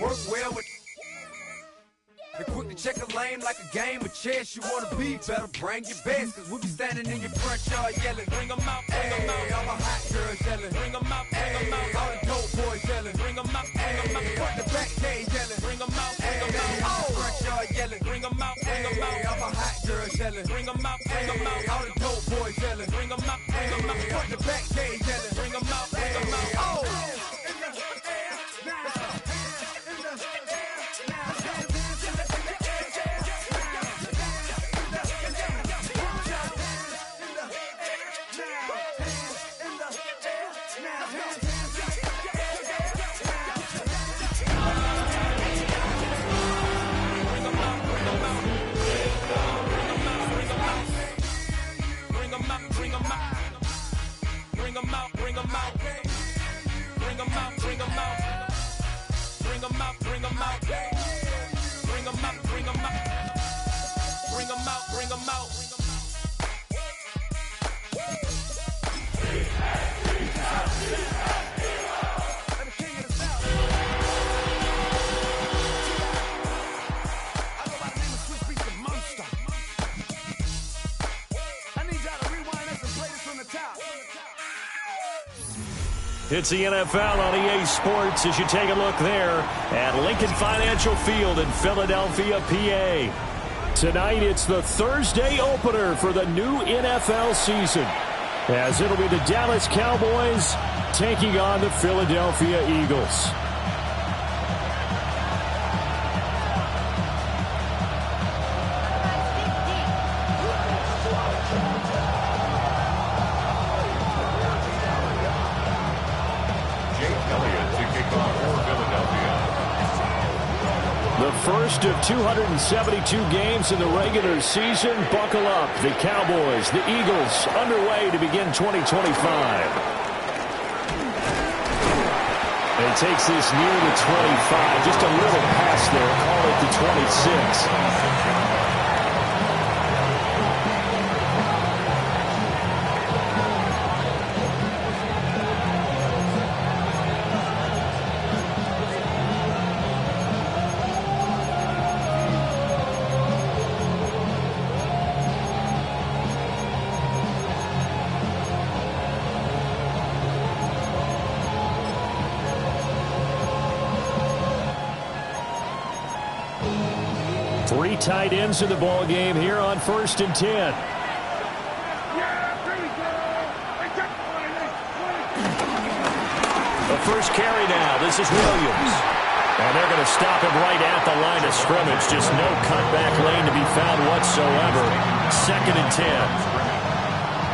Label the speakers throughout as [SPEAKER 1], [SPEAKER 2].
[SPEAKER 1] work well with. They quick to check a lane like a game of chess. You wanna be better, bring your best. Cause we be standing in your front yard yelling. Bring them out, bring them out. All my hot girls yelling. Bring them out, bring them out. All the dope boys yelling. Bring them out, bring them out. Front the back cage yelling. Bring them out, bring them out. All the front yard yelling. Bring them out, bring them out. All my hot girls yelling. Bring them out, bring them out. All the dope boys yelling. Bring them out, bring them out. Front the back cage yelling. Bring them out, bring them out. Oh!
[SPEAKER 2] It's the NFL on EA Sports as you take a look there at Lincoln Financial Field in Philadelphia, PA. Tonight, it's the Thursday opener for the new NFL season, as it'll be the Dallas Cowboys taking on the Philadelphia Eagles. First of 272 games in the regular season. Buckle up. The Cowboys, the Eagles, underway to begin 2025. And it takes this near the 25. Just a little past there. Call it the 26. 3 tight ends in the ball game here on 1st and 10. The first carry now. This is Williams. And they're going to stop him right at the line of scrimmage. Just no cutback lane to be found whatsoever. 2nd and 10.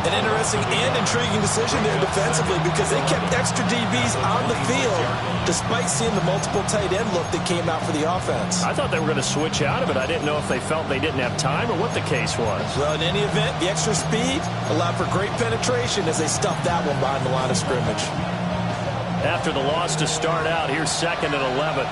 [SPEAKER 3] An interesting and intriguing decision there defensively because they kept extra DBs on the field despite seeing the multiple tight end look that came out for the offense.
[SPEAKER 2] I thought they were going to switch out of it. I didn't know if they felt they didn't have time or what the case was.
[SPEAKER 3] Well, in any event, the extra speed allowed for great penetration as they stuffed that one behind the line of scrimmage.
[SPEAKER 2] After the loss to start out, here's 2nd and 11.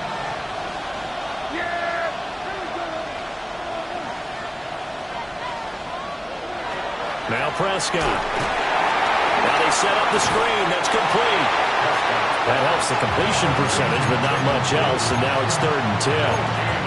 [SPEAKER 2] Now Prescott. Now they set up the screen. That's complete. That helps the completion percentage, but not much else. And now it's 3rd and 10.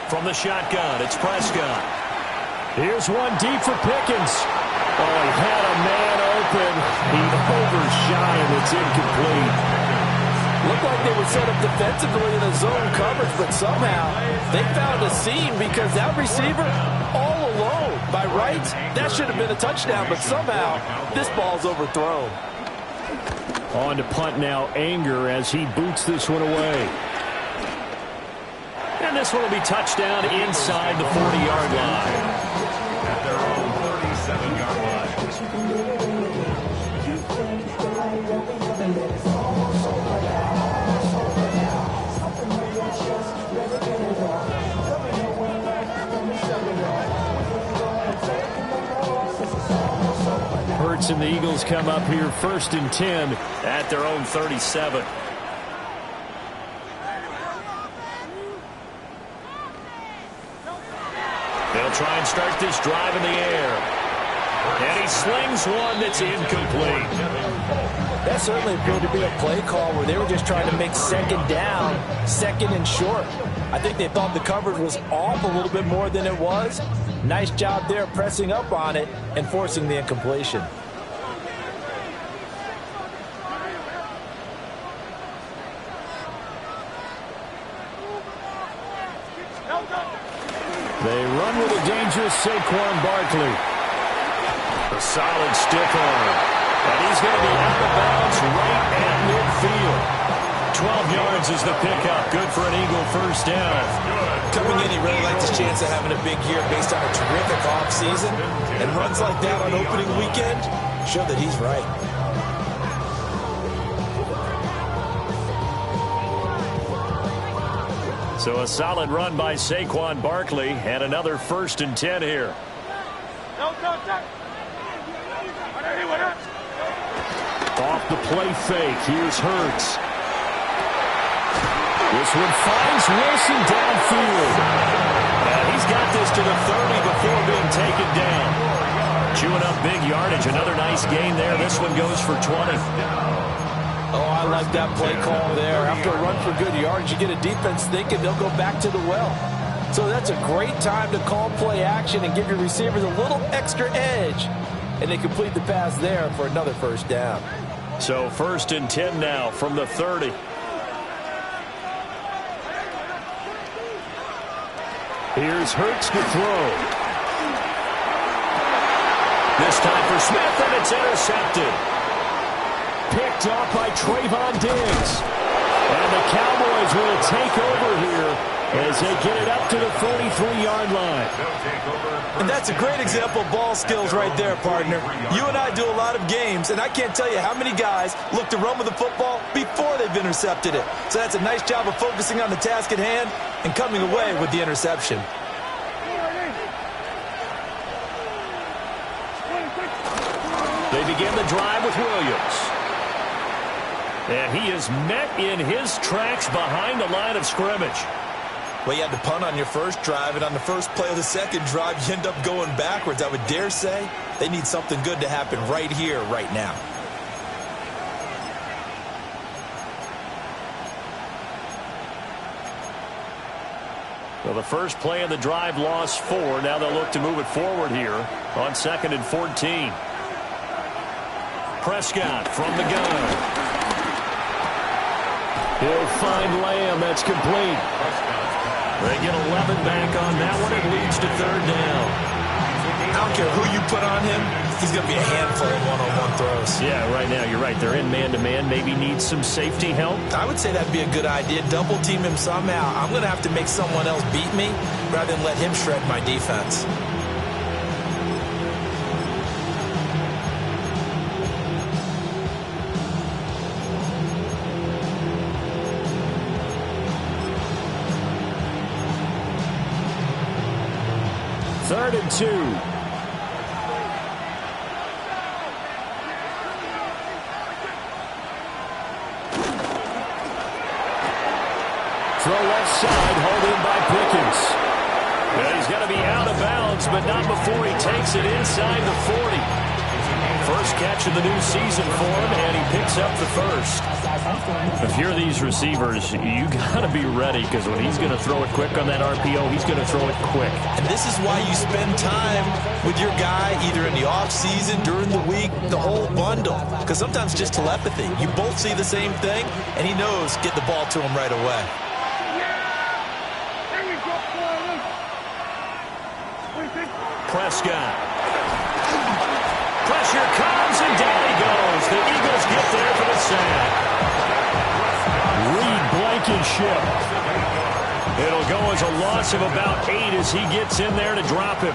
[SPEAKER 2] From the shotgun, it's Prescott. Here's one deep for Pickens. Oh, he had a man open. He overshot and it's incomplete.
[SPEAKER 4] Looked like they were set up defensively in a zone coverage, but somehow they found a seam because that receiver all alone. By rights, that should have been a touchdown, but somehow this ball's overthrown.
[SPEAKER 2] On to punt now, Anger as he boots this one away. And this one will be touchdown inside the 40-yard line.
[SPEAKER 5] At their own 37-yard line.
[SPEAKER 2] timeouts, and the Eagles come up here 1st and 10 at their own 37. They'll try and start this drive in the air. And he slings one that's incomplete.
[SPEAKER 4] That certainly appeared to be a play call where they were just trying to make second down, second and short. I think they thought the coverage was off a little bit more than it was. Nice job there pressing up on it and forcing the incompletion.
[SPEAKER 2] They run with a dangerous Saquon Barkley. A solid stiff arm. And he's going to be out of bounds right at midfield. 12 yards is the pickup. Good for an Eagle first down.
[SPEAKER 3] Coming in, he really liked his chance of having a big year based on a terrific offseason. And runs like that on opening weekend show that he's right.
[SPEAKER 2] So a solid run by Saquon Barkley and another 1st and 10 here. Off the play fake. Here's Hurts. This one finds Wilson downfield. And he's got this to the 30 before being taken down. Chewing up big yardage. Another nice gain there. This one goes for 20.
[SPEAKER 4] Oh, I like that play call there. After a run for good yards, you get a defense thinking they'll go back to the well. So that's a great time to call play action and give your receivers a little extra edge. And they complete the pass there for another first down.
[SPEAKER 2] So 1st and 10 now from the 30. Here's Hurts to throw. This time for Smith, and it's intercepted. Picked off by Trayvon Diggs. And the Cowboys will take over here as they get it up to the 43-yard line.
[SPEAKER 3] And that's a great example of ball skills right there, partner. You and I do a lot of games, and I can't tell you how many guys look to run with the football before they've intercepted it. So that's a nice job of focusing on the task at hand and coming away with the interception.
[SPEAKER 2] They begin the drive with Williams. And he is met in his tracks behind the line of scrimmage.
[SPEAKER 3] Well, you had to punt on your first drive, and on the first play of the second drive, you end up going backwards. I would dare say they need something good to happen right here, right now.
[SPEAKER 2] Well, the first play of the drive lost 4. Now they'll look to move it forward here on 2nd and 14. Prescott from the gun. He'll find Lamb. That's complete. They get 11 back on that one. It leads to 3rd down.
[SPEAKER 3] I don't care who you put on him. He's going to be a handful of one-on-one throws.
[SPEAKER 2] Yeah, right now you're right. They're in man-to-man. Maybe needs some safety help.
[SPEAKER 3] I would say that'd be a good idea. Double team him somehow. I'm going to have to make someone else beat me rather than let him shred my defense.
[SPEAKER 2] Third and 2. Throw left side, hauled in by Pickens. And he's going to be out of bounds, but not before he takes it inside the 40. First catch of the new season for him, and he picks up the first. If you're these receivers, you got to be ready, because when he's going to throw it quick on that RPO, he's going to throw it quick.
[SPEAKER 3] And this is why you spend time with your guy either in the offseason, during the week, the whole bundle. Because sometimes just telepathy. You both see the same thing, and he knows get the ball to him right away.
[SPEAKER 2] Prescott. Pressure comes, and down he goes. The Eagles get there for the sack. Reed Blankenship. It'll go as a loss of about 8 as he gets in there to drop him.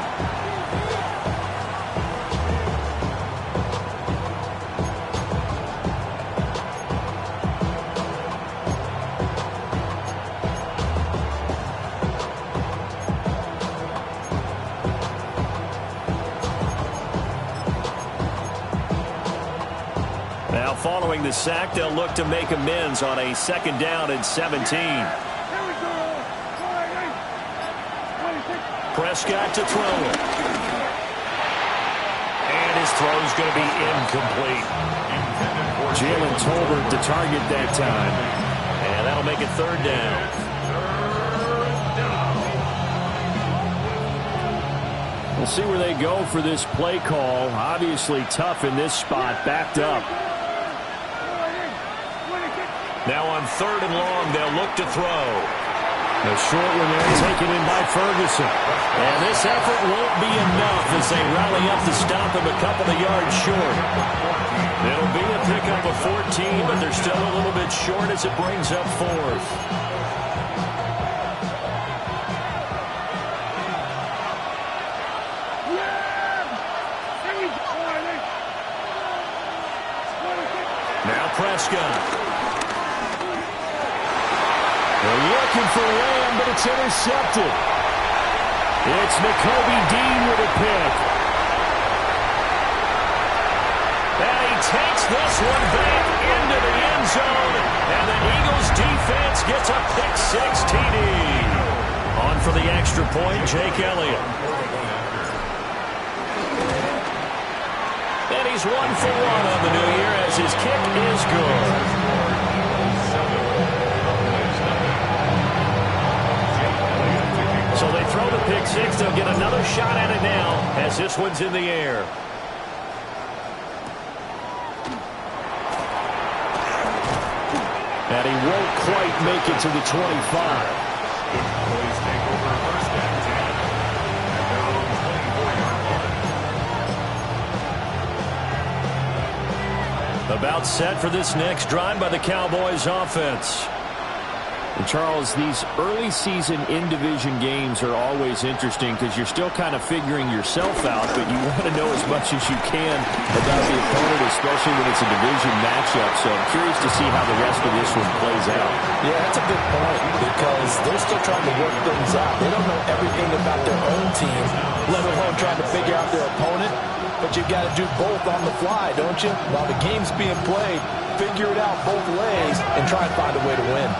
[SPEAKER 2] Following the sack, they'll look to make amends on a 2nd down and 17. Prescott to throw it. And his throw is going to be incomplete. Jalen Tolbert to target that time. And that'll make it 3rd down. We'll see where they go for this play call. Obviously tough in this spot, backed up. Now on 3rd and long, they'll look to throw. The short one there taken in by Ferguson. And this effort won't be enough as they rally up to stop him a couple of yards short. It'll be a pickup of 14, but they're still a little bit short as it brings up 4th. Now Prescott. They're looking for Lamb, but it's intercepted. It's Nakobe Dean with a pick. And he takes this one back into the end zone. And the Eagles defense gets a pick-6 TD. On for the extra point, Jake Elliott. And he's 1 for 1 on the new year as his kick is good. So they throw the pick-6. They'll get another shot at it now as this one's in the air. And he won't quite make it to the 25. About set for this next drive by the Cowboys offense. And Charles, these early season in-division games are always interesting because you're still kind of figuring yourself out, but you want to know as much as you can about the opponent, especially when it's a division matchup. So I'm curious to see how the rest of this one plays out.
[SPEAKER 4] Yeah, that's a good point because they're still trying to work things out. They don't know everything about their own team, let alone trying to figure out their opponent. But you've got to do both on the fly, don't you? While the game's being played, figure it out both ways and try and find a way to win.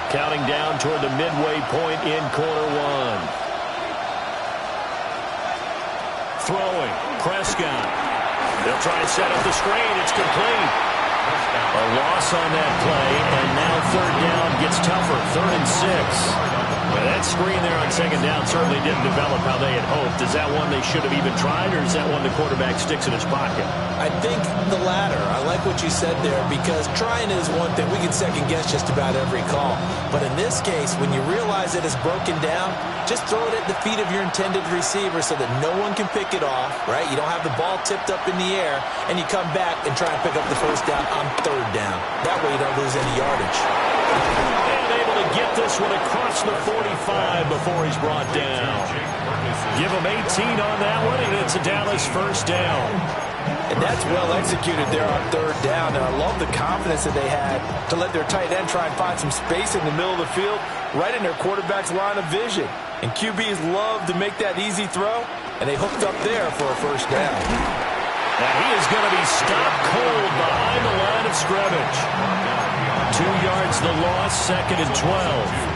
[SPEAKER 2] Counting down toward the midway point in quarter 1. Throwing. Prescott. They'll try and set up the screen. It's complete. A loss on that play, and now 3rd down gets tougher. 3rd and 6. Well, that screen there on 2nd down certainly didn't develop how they had hoped. Is that one they should have even tried, or is that one the quarterback sticks in his pocket?
[SPEAKER 4] I think the latter. I like what you said there because trying is one thing. We can second-guess just about every call. But in this case, when you realize that it's broken down, just throw it at the feet of your intended receiver so that no one can pick it off, right? You don't have the ball tipped up in the air, and you come back and try and pick up the 1st down on 3rd down. That way you don't lose any yardage.
[SPEAKER 2] And able to get this one across the 45 before he's brought down. Give him 18 on that one, and it's a Dallas 1st down.
[SPEAKER 4] And that's well executed there on 3rd down. And I love the confidence that they had to let their tight end try and find some space in the middle of the field, right in their quarterback's line of vision. And QBs love to make that easy throw, and they hooked up there for a 1st down.
[SPEAKER 2] Now he is going to be stopped cold behind the line of scrimmage. 2 yards the loss, 2nd and 12.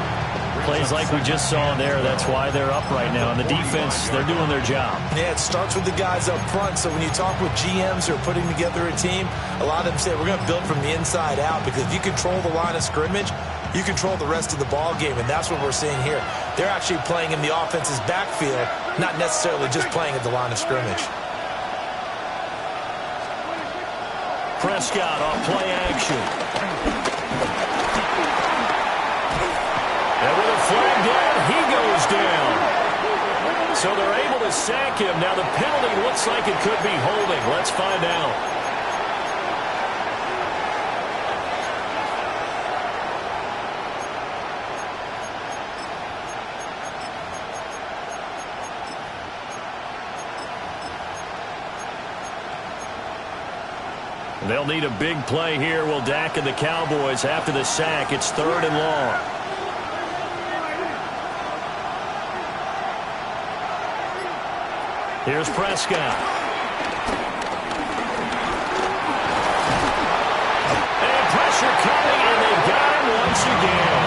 [SPEAKER 2] Plays like we just saw there. That's why they're up right now. And the defense, they're doing their job.
[SPEAKER 4] Yeah, it starts with the guys up front. So when you talk with GMs who are putting together a team, a lot of them say we're going to build from the inside out because if you control the line of scrimmage, you control the rest of the ball game. And that's what we're seeing here. They're actually playing in the offense's backfield, not necessarily just playing at the line of scrimmage.
[SPEAKER 2] Prescott on play action. And with a flag down, he goes down. So they're able to sack him. Now the penalty looks like it could be holding. Let's find out. They'll need a big play here. Will Dak and the Cowboys after the sack. It's 3rd and long. Here's Prescott. coming, and they got him once again.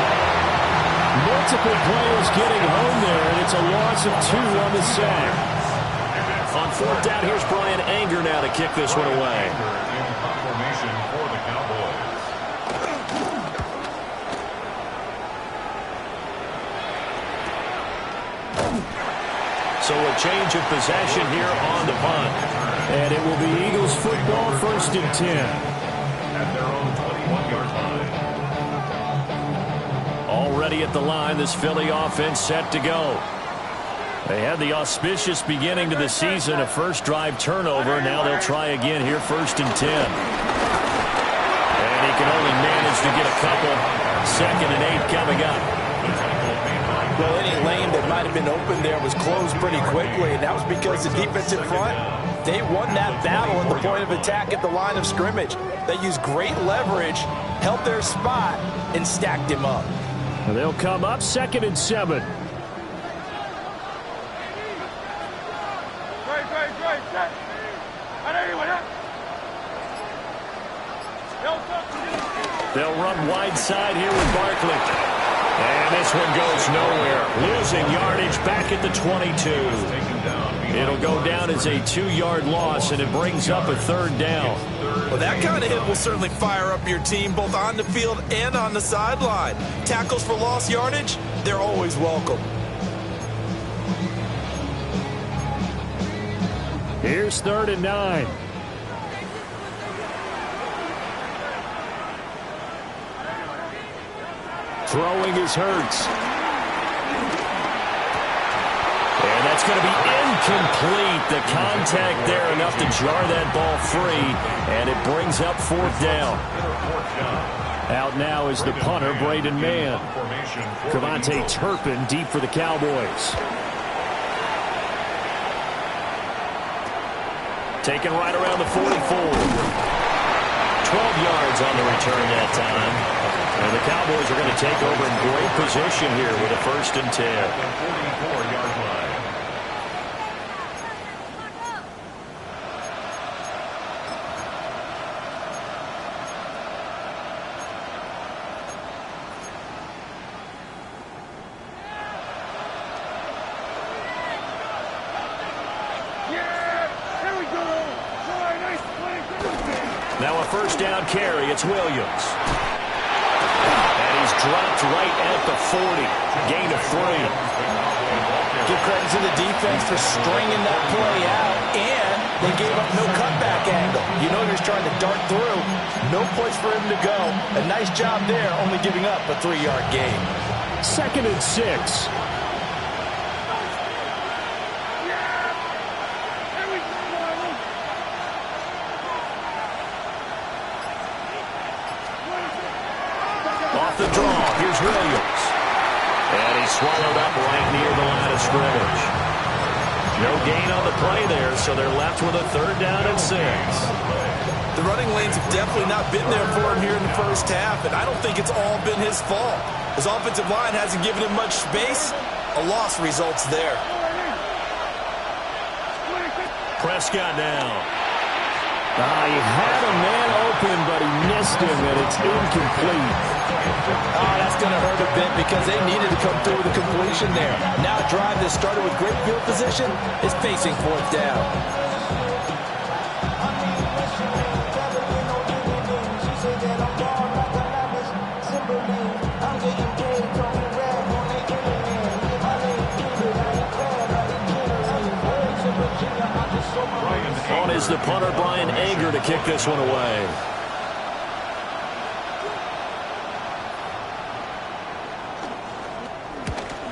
[SPEAKER 2] Multiple players getting home there, and it's a loss of 2 on the sack. On 4th down, here's Brian Anger now to kick this one away.
[SPEAKER 5] Formation for the Cowboys.
[SPEAKER 2] So a change of possession here on the punt. And it will be Eagles football, 1st and 10.
[SPEAKER 5] At their own 21-yard line.
[SPEAKER 2] Already at the line, this Philly offense set to go. They had the auspicious beginning to the season, a first drive turnover. Now they'll try again here, 1st and 10. And he can only manage to get a couple. 2nd and 8 coming up.
[SPEAKER 4] Well, any lane that might have been open there was closed pretty quickly, and that was because the defense in front, they won that battle at the point of attack at the line of scrimmage. They used great leverage, held their spot, and stacked him up.
[SPEAKER 2] And they'll come up 2nd and 7. They'll run wide side here with Barkley. And this one goes nowhere. Losing yardage back at the 22. It'll go down as a 2-yard loss, and it brings up a 3rd down.
[SPEAKER 3] Well, that kind of hit will certainly fire up your team both on the field and on the sideline. Tackles for lost yardage, they're always welcome.
[SPEAKER 2] Here's 3rd and 9. Throwing is Hurts. And that's going to be incomplete. The contact there enough to jar that ball free, and it brings up 4th down. Out now is the punter, Braden Mann. Cavante Turpin deep for the Cowboys. Taken right around the 44. 12 yards on the return that time. And the Cowboys are going to take over in great position here with a 1st and 10.
[SPEAKER 5] 44-yard line.
[SPEAKER 2] Now a 1st down carry. It's Williams. And he's dropped right at the 40. Gain of 3.
[SPEAKER 4] Give credit to the defense for stringing that play out, and they gave up no cutback angle. You know he's trying to dart through. No place for him to go. A nice job there, only giving up a 3-yard gain.
[SPEAKER 2] 2nd and 6. Off the draw, here's Williams. And he's swallowed up right near the line of scrimmage. No gain on the play there, so they're left with a 3rd down and 6.
[SPEAKER 3] The running lanes have definitely not been there for him here in the first half, and I don't think it's all been his fault. His offensive line hasn't given him much space. A loss results there.
[SPEAKER 2] Prescott now. He had a man open, but he missed him, and it's incomplete.
[SPEAKER 4] That's going to hurt a bit because they needed to come through with a completion there. Now a drive that started with great field position is facing 4th down.
[SPEAKER 2] On is the punter, Brian Anger, to kick this one away.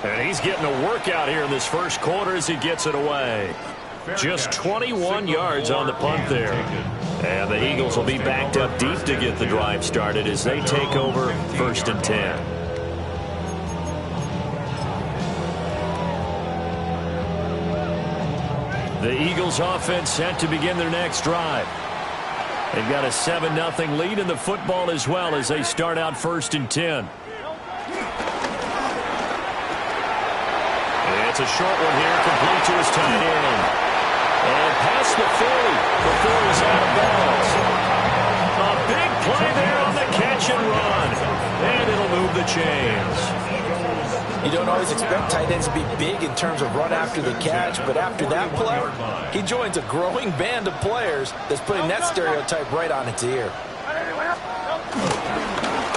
[SPEAKER 2] And he's getting a workout here in this first quarter as he gets it away. Just 21 yards on the punt there. And the Eagles will be backed up deep to get the drive started as they take over 1st and 10. The Eagles offense set to begin their next drive. They've got a 7-0 lead in the football as well as they start out 1st and 10. It's a short one here, complete to his tight end. And past the 40 before he's out of bounds. A big play there on the catch catch and run. And it'll move the chains.
[SPEAKER 4] You don't always expect tight ends to be big in terms of run after the catch, but after that play, he joins a growing band of players that's putting that stereotype right on its ear.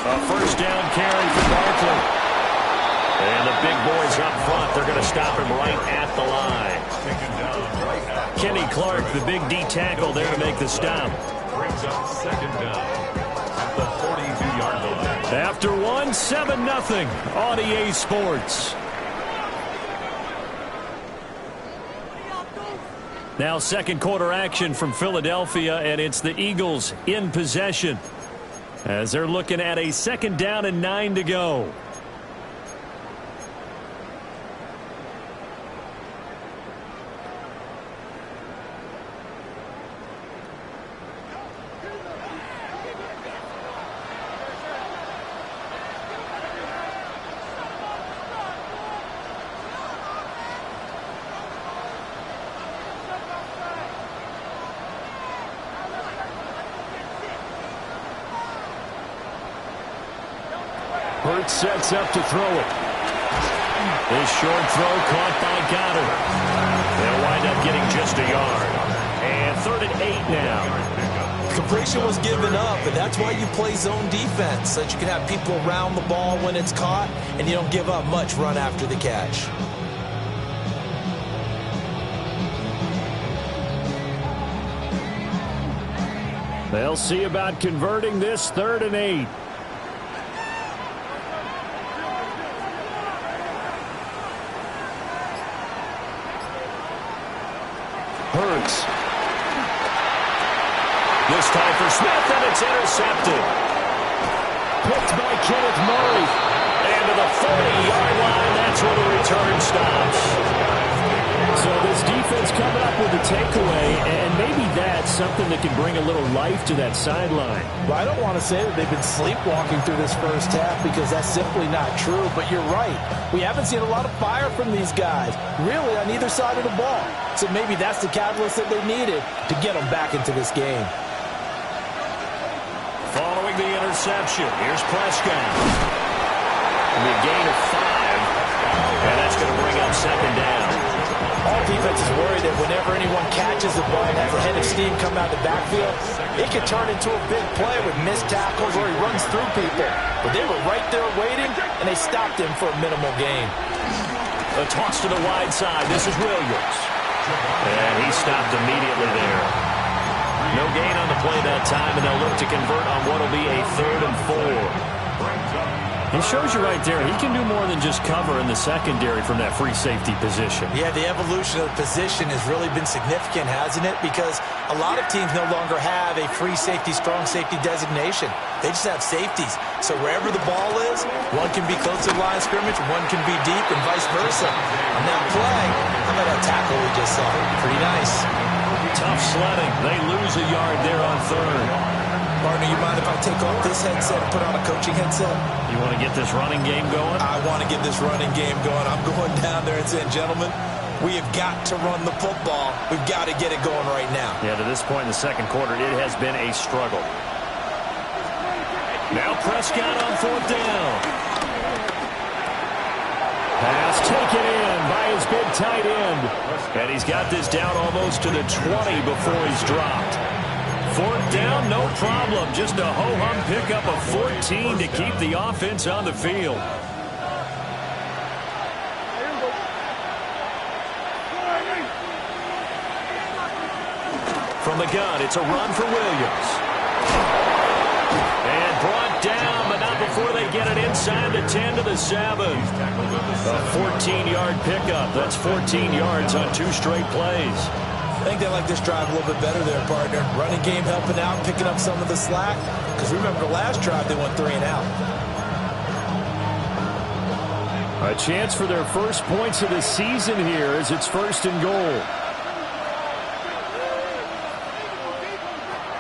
[SPEAKER 2] A first down carry for Barkley. And the big boys up front, they're going to stop him right at the line. Kenny Clark, the big D tackle there to make the stop.
[SPEAKER 5] Brings up second down at the 42-yard line.
[SPEAKER 2] After 7-0 on EA Sports. Now second quarter action from Philadelphia, and it's the Eagles in possession as they're looking at a 2nd down and 9 to go. Hurts sets up to throw it. This short throw caught by Goddard. They'll wind up getting just a yard. And 3rd and 8 now.
[SPEAKER 3] Completion was given up, and that's why you play zone defense, so that you can have people around the ball when it's caught, and you don't give up much run after the catch.
[SPEAKER 2] They'll see about converting this 3rd and 8. Hurts. This time for Smith, and it's intercepted. Picked by Kenneth Murray. And to the 40-yard line, that's where the return stops. So this defense coming up with a takeaway, and maybe that's something that can bring a little life to that sideline.
[SPEAKER 4] Well, I don't want to say that they've been sleepwalking through this first half because that's simply not true, but you're right. We haven't seen a lot of fire from these guys, really, on either side of the ball. So maybe that's the catalyst that they needed to get them back into this game.
[SPEAKER 2] Following the interception, here's Prescott. And a gain of 5, and that's going to bring up 2nd down.
[SPEAKER 4] All defenses worry that whenever anyone catches the ball and has a head of steam come out the backfield, it can turn into a big play with missed tackles or he runs through people. But they were right there waiting, and they stopped him for a minimal gain.
[SPEAKER 2] A toss to the wide side. This is Williams. And he stopped immediately there. No gain on the play that time, and they'll look to convert on what will be a 3rd and 4. It shows you right there, he can do more than just cover in the secondary from that free safety position.
[SPEAKER 3] Yeah, the evolution of the position has really been significant, hasn't it? Because a lot of teams no longer have a free safety, strong safety designation. They just have safeties. So wherever the ball is, one can be close to the line of scrimmage, one can be deep, and vice versa. On that play, how about that tackle we just saw? Pretty nice.
[SPEAKER 2] Tough sledding. They lose a yard there on 3rd.
[SPEAKER 3] Partner, you mind if I take off this headset and put on a coaching headset?
[SPEAKER 2] You want to get this running game going?
[SPEAKER 3] I want to get this running game going. I'm going down there and saying, gentlemen, we have got to run the football. We've got to get it going right now.
[SPEAKER 2] Yeah, to this point in the second quarter, it has been a struggle. Now Prescott on 4th down. Pass taken in by his big tight end. And he's got this down almost to the 20 before he's dropped. 4th down, no problem. Just a ho-hum pickup of 14 to keep the offense on the field. From the gun, it's a run for Williams. And brought down, but not before they get it inside the 10 to the 7. A 14-yard pickup. That's 14 yards on 2 straight plays.
[SPEAKER 3] I think they like this drive a little bit better there, partner. Running game helping out, picking up some of the slack. Because remember, the last drive, they went 3 and out.
[SPEAKER 2] A chance for their first points of the season here as it's 1st and goal.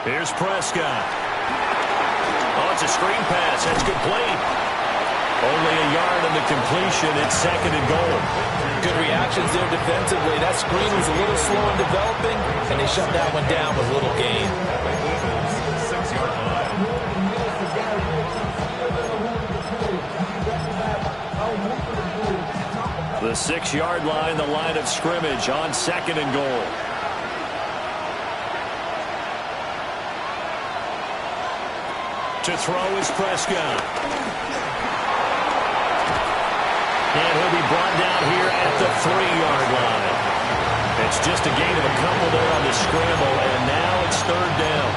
[SPEAKER 2] Here's Prescott. Oh, it's a screen pass. That's complete. Only a yard on the completion. It's 2nd and goal.
[SPEAKER 4] Good reactions there defensively. That screen was a little slow in developing, and they shut that one down with little gain.
[SPEAKER 2] The 6-yard line, the line of scrimmage on 2nd and goal. To throw is Prescott. And he'll be brought down here at the 3-yard line. It's just a gain of a couple there on the scramble, and now it's 3rd down.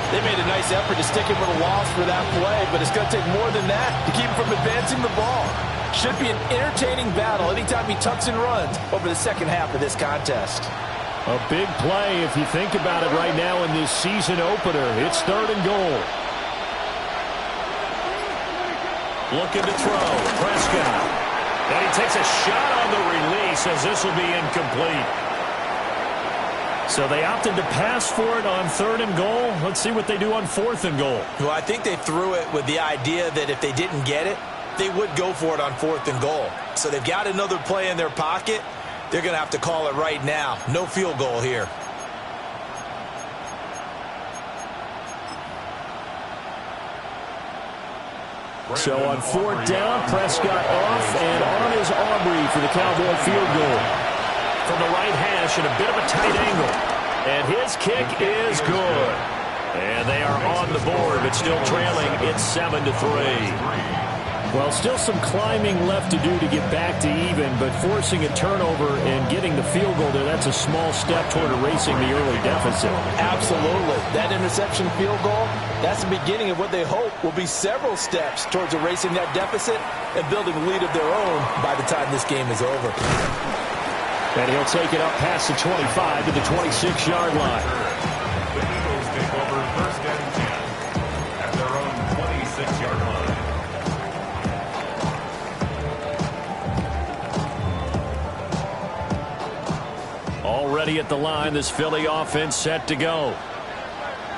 [SPEAKER 4] They made a nice effort to stick him with a loss for that play, but it's going to take more than that to keep him from advancing the ball. Should be an entertaining battle anytime he tucks and runs over the second half of this contest.
[SPEAKER 2] A big play if you think about it right now in this season opener. It's 3rd and goal. Looking to throw. Prescott. And he takes a shot on the release as this will be incomplete. So they opted to pass for it on 3rd and goal. Let's see what they do on 4th and goal.
[SPEAKER 3] Well, I think they threw it with the idea that if they didn't get it, they would go for it on 4th and goal. So they've got another play in their pocket. They're going to have to call it right now. No field goal here.
[SPEAKER 2] So on 4th down, Prescott off, and on is Aubrey for the Cowboy field goal. From the right hash at a bit of a tight angle. And his kick is good. And they are on the board, but still trailing. It's 7-3. Well, still some climbing left to do to get back to even, but forcing a turnover and getting the field goal there, that's a small step toward erasing the early deficit.
[SPEAKER 4] Absolutely. That interception field goal, that's the beginning of what they hope will be several steps towards erasing that deficit and building a lead of their own by the time this game is over.
[SPEAKER 2] And he'll take it up past the 25 to the 26-yard line.
[SPEAKER 5] The Eagles take over 1st and 10 at their own 26-yard line.
[SPEAKER 2] Already at the line, this Philly offense set to go.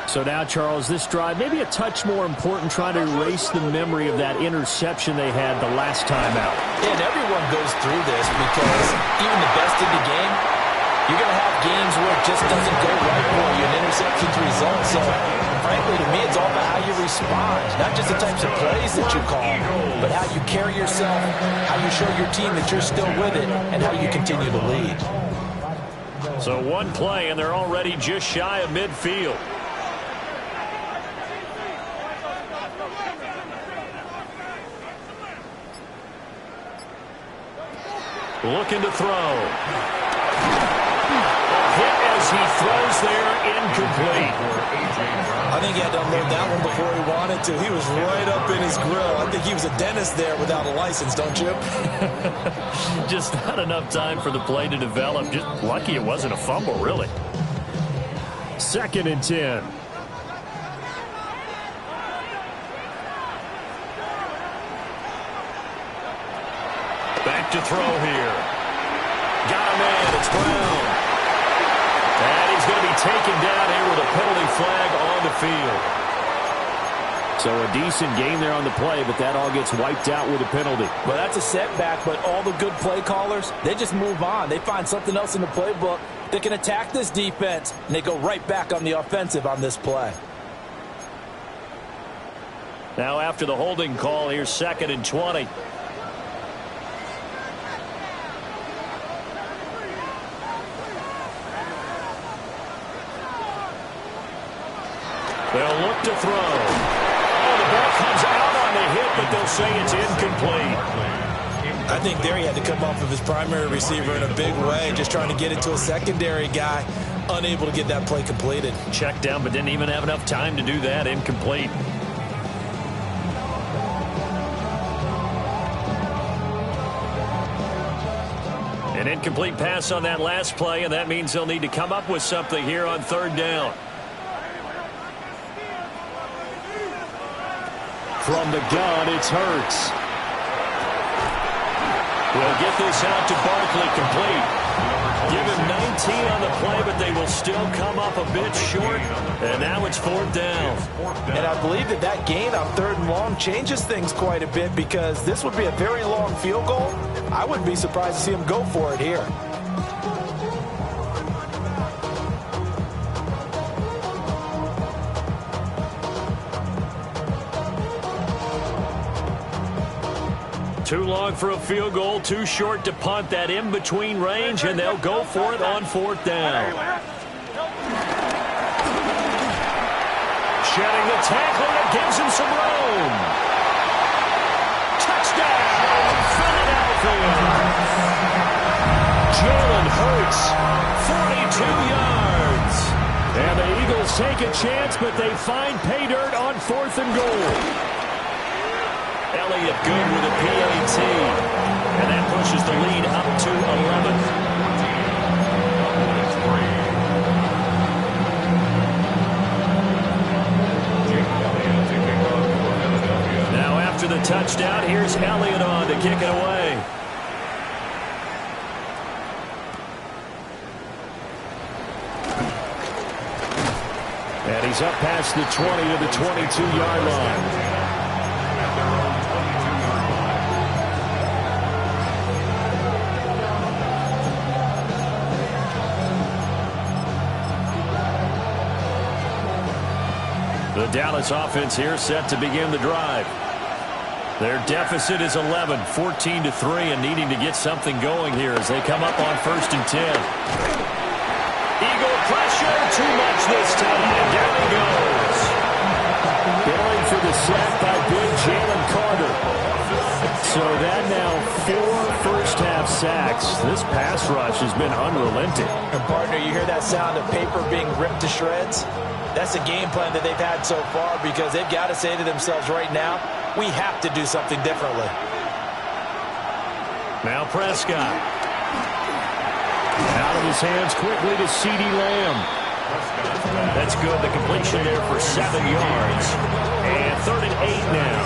[SPEAKER 2] So now, Charles, this drive, maybe a touch more important, trying to erase the memory of that interception they had the last time out.
[SPEAKER 4] And everyone goes through this because even the best in the game, you're going to have games where it just doesn't go right for you, and interceptions result. So, frankly, to me, it's all about how you respond, not just the types of plays that you call, but how you carry yourself, how you show your team that you're still with it, and how you continue to lead.
[SPEAKER 2] So one play, and they're already just shy of midfield. Looking to throw. A hit as he throws there, incomplete.
[SPEAKER 3] I think he had to unload that one before he wanted to. He was right up in his grill. I think he was a dentist there without a license, don't you?
[SPEAKER 2] Just not enough time for the play to develop. Just lucky it wasn't a fumble, really. 2nd and 10. Back to throw here. Got him in. It's Brown. And he's going to be taken down here with a penalty flag on the field. So a decent game there on the play, but that all gets wiped out with a penalty.
[SPEAKER 4] Well, that's a setback, but all the good play callers, they just move on. They find something else in the playbook that can attack this defense, and they go right back on the offensive on this play.
[SPEAKER 2] Now after the holding call, here's 2nd and 20. They'll look to throw. Oh, the ball comes out on the hit, but they'll say it's incomplete.
[SPEAKER 3] I think there he had to come off of his primary receiver in a big way, just trying to get it to a secondary guy, unable to get that play completed.
[SPEAKER 2] Checked down, but didn't even have enough time to do that. Incomplete. An incomplete pass on that last play, and that means they'll need to come up with something here on 3rd down. From the gun, it's Hurts. We'll get this out to Barkley, complete. Give him 19 on the play, but they will still come up a bit short. And now it's 4th down.
[SPEAKER 4] And I believe that that gain on 3rd and long changes things quite a bit, because this would be a very long field goal. I wouldn't be surprised to see him go for it here.
[SPEAKER 2] Too long for a field goal, too short to punt. That in-between range, and they'll go for it on 4th down. Shedding the tackle, that gives him some room. Touchdown, Philadelphia. Jalen Hurts, 42 yards. And the Eagles take a chance, but they find pay dirt on 4th and goal. Elliott good with a PAT. And that pushes the lead up to 11. Now after the touchdown, here's Elliott on to kick it away. And he's up past the 20 to the 22-yard line. The Dallas offense here set to begin the drive. Their deficit is 11, 14-3, and needing to get something going here as they come up on 1st and 10. Eagle pressure, too much this time. Down he goes. Going for the sack by big Jalen Carter. So that now 4 first-half sacks. This pass rush has been unrelenting.
[SPEAKER 4] And partner, you hear that sound of paper being ripped to shreds? That's the game plan that they've had so far because they've got to say to themselves right now, we have to do something differently.
[SPEAKER 2] Now Prescott. Out of his hands quickly to CeeDee Lamb. That's good. The completion there for 7 yards. And 3rd and 8 now.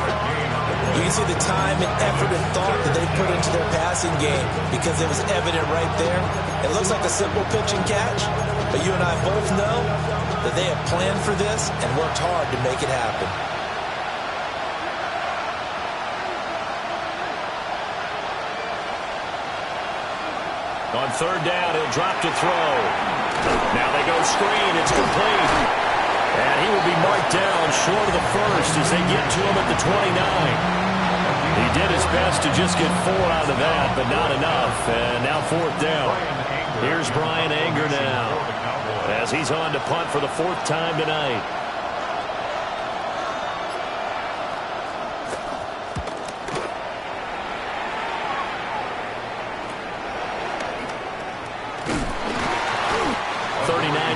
[SPEAKER 4] You can see the time and effort and thought that they put into their passing game because it was evident right there. It looks like a simple pitch and catch, but you and I both know that they have planned for this and worked hard to make it happen.
[SPEAKER 2] On 3rd down, he'll drop to throw. Now they go screen. It's complete. And he will be marked down short of the first as they get to him at the 29. He did his best to just get 4 out of that, but not enough. And now 4th down. Here's Brian Anger now as he's on to punt for the 4th time tonight.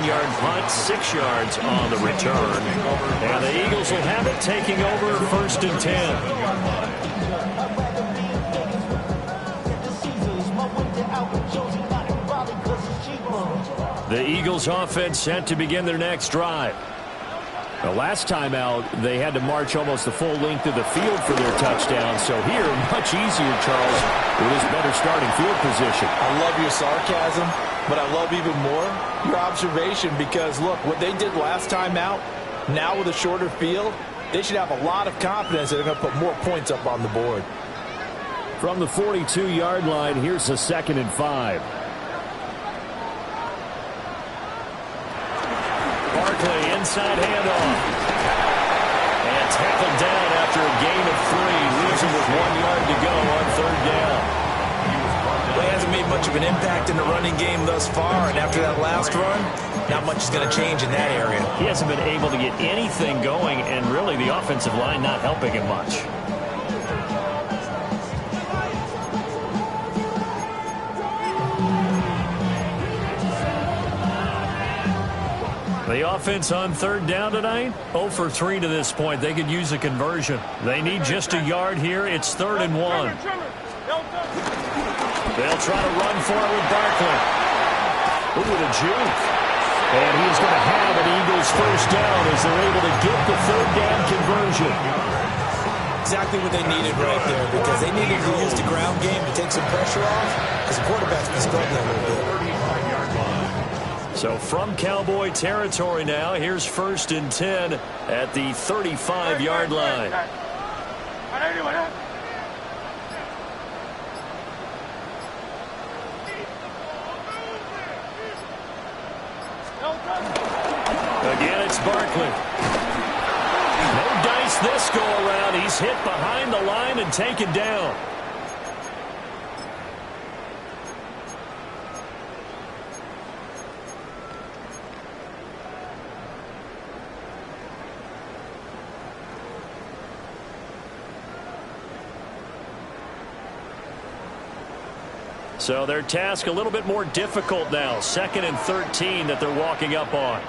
[SPEAKER 2] Yard punt, 6 yards on the return. And the Eagles will have it, taking over 1st and 10. The Eagles offense set to begin their next drive. The last time out, they had to march almost the full length of the field for their touchdown. So here, much easier, Charles, with this better starting field position.
[SPEAKER 4] I love your sarcasm, but I love even more your observation because, look, what they did last time out, now with a shorter field, they should have a lot of confidence that they're going to put more points up on the board.
[SPEAKER 2] From the 42-yard line, here's a 2nd and 5. Barkley, inside handoff. And tackled down after a gain of 3. Leaves him with 1 yard to go on 3rd down.
[SPEAKER 4] Well, he hasn't made much of an impact in the running game thus far, and after that last run, not much is going to change in that area.
[SPEAKER 2] He hasn't been able to get anything going, and really the offensive line not helping him much. The offense on 3rd down tonight, 0 for 3 to this point. They could use a conversion. They need just a yard here. It's 3rd and 1. They'll try to run for it with Barkley. Ooh, with a juke. And he's going to have an Eagles 1st down as they're able to get the 3rd down conversion.
[SPEAKER 4] Exactly what they needed right there because they needed to use the ground game to take some pressure off because the quarterback's been struggling a little bit.
[SPEAKER 2] So from Cowboy territory now, here's 1st and 10 at the 35-yard line. Again, it's Barkley. No dice this go around. He's hit behind the line and taken down. So their task a little bit more difficult now. 2nd and 13 that they're walking up on.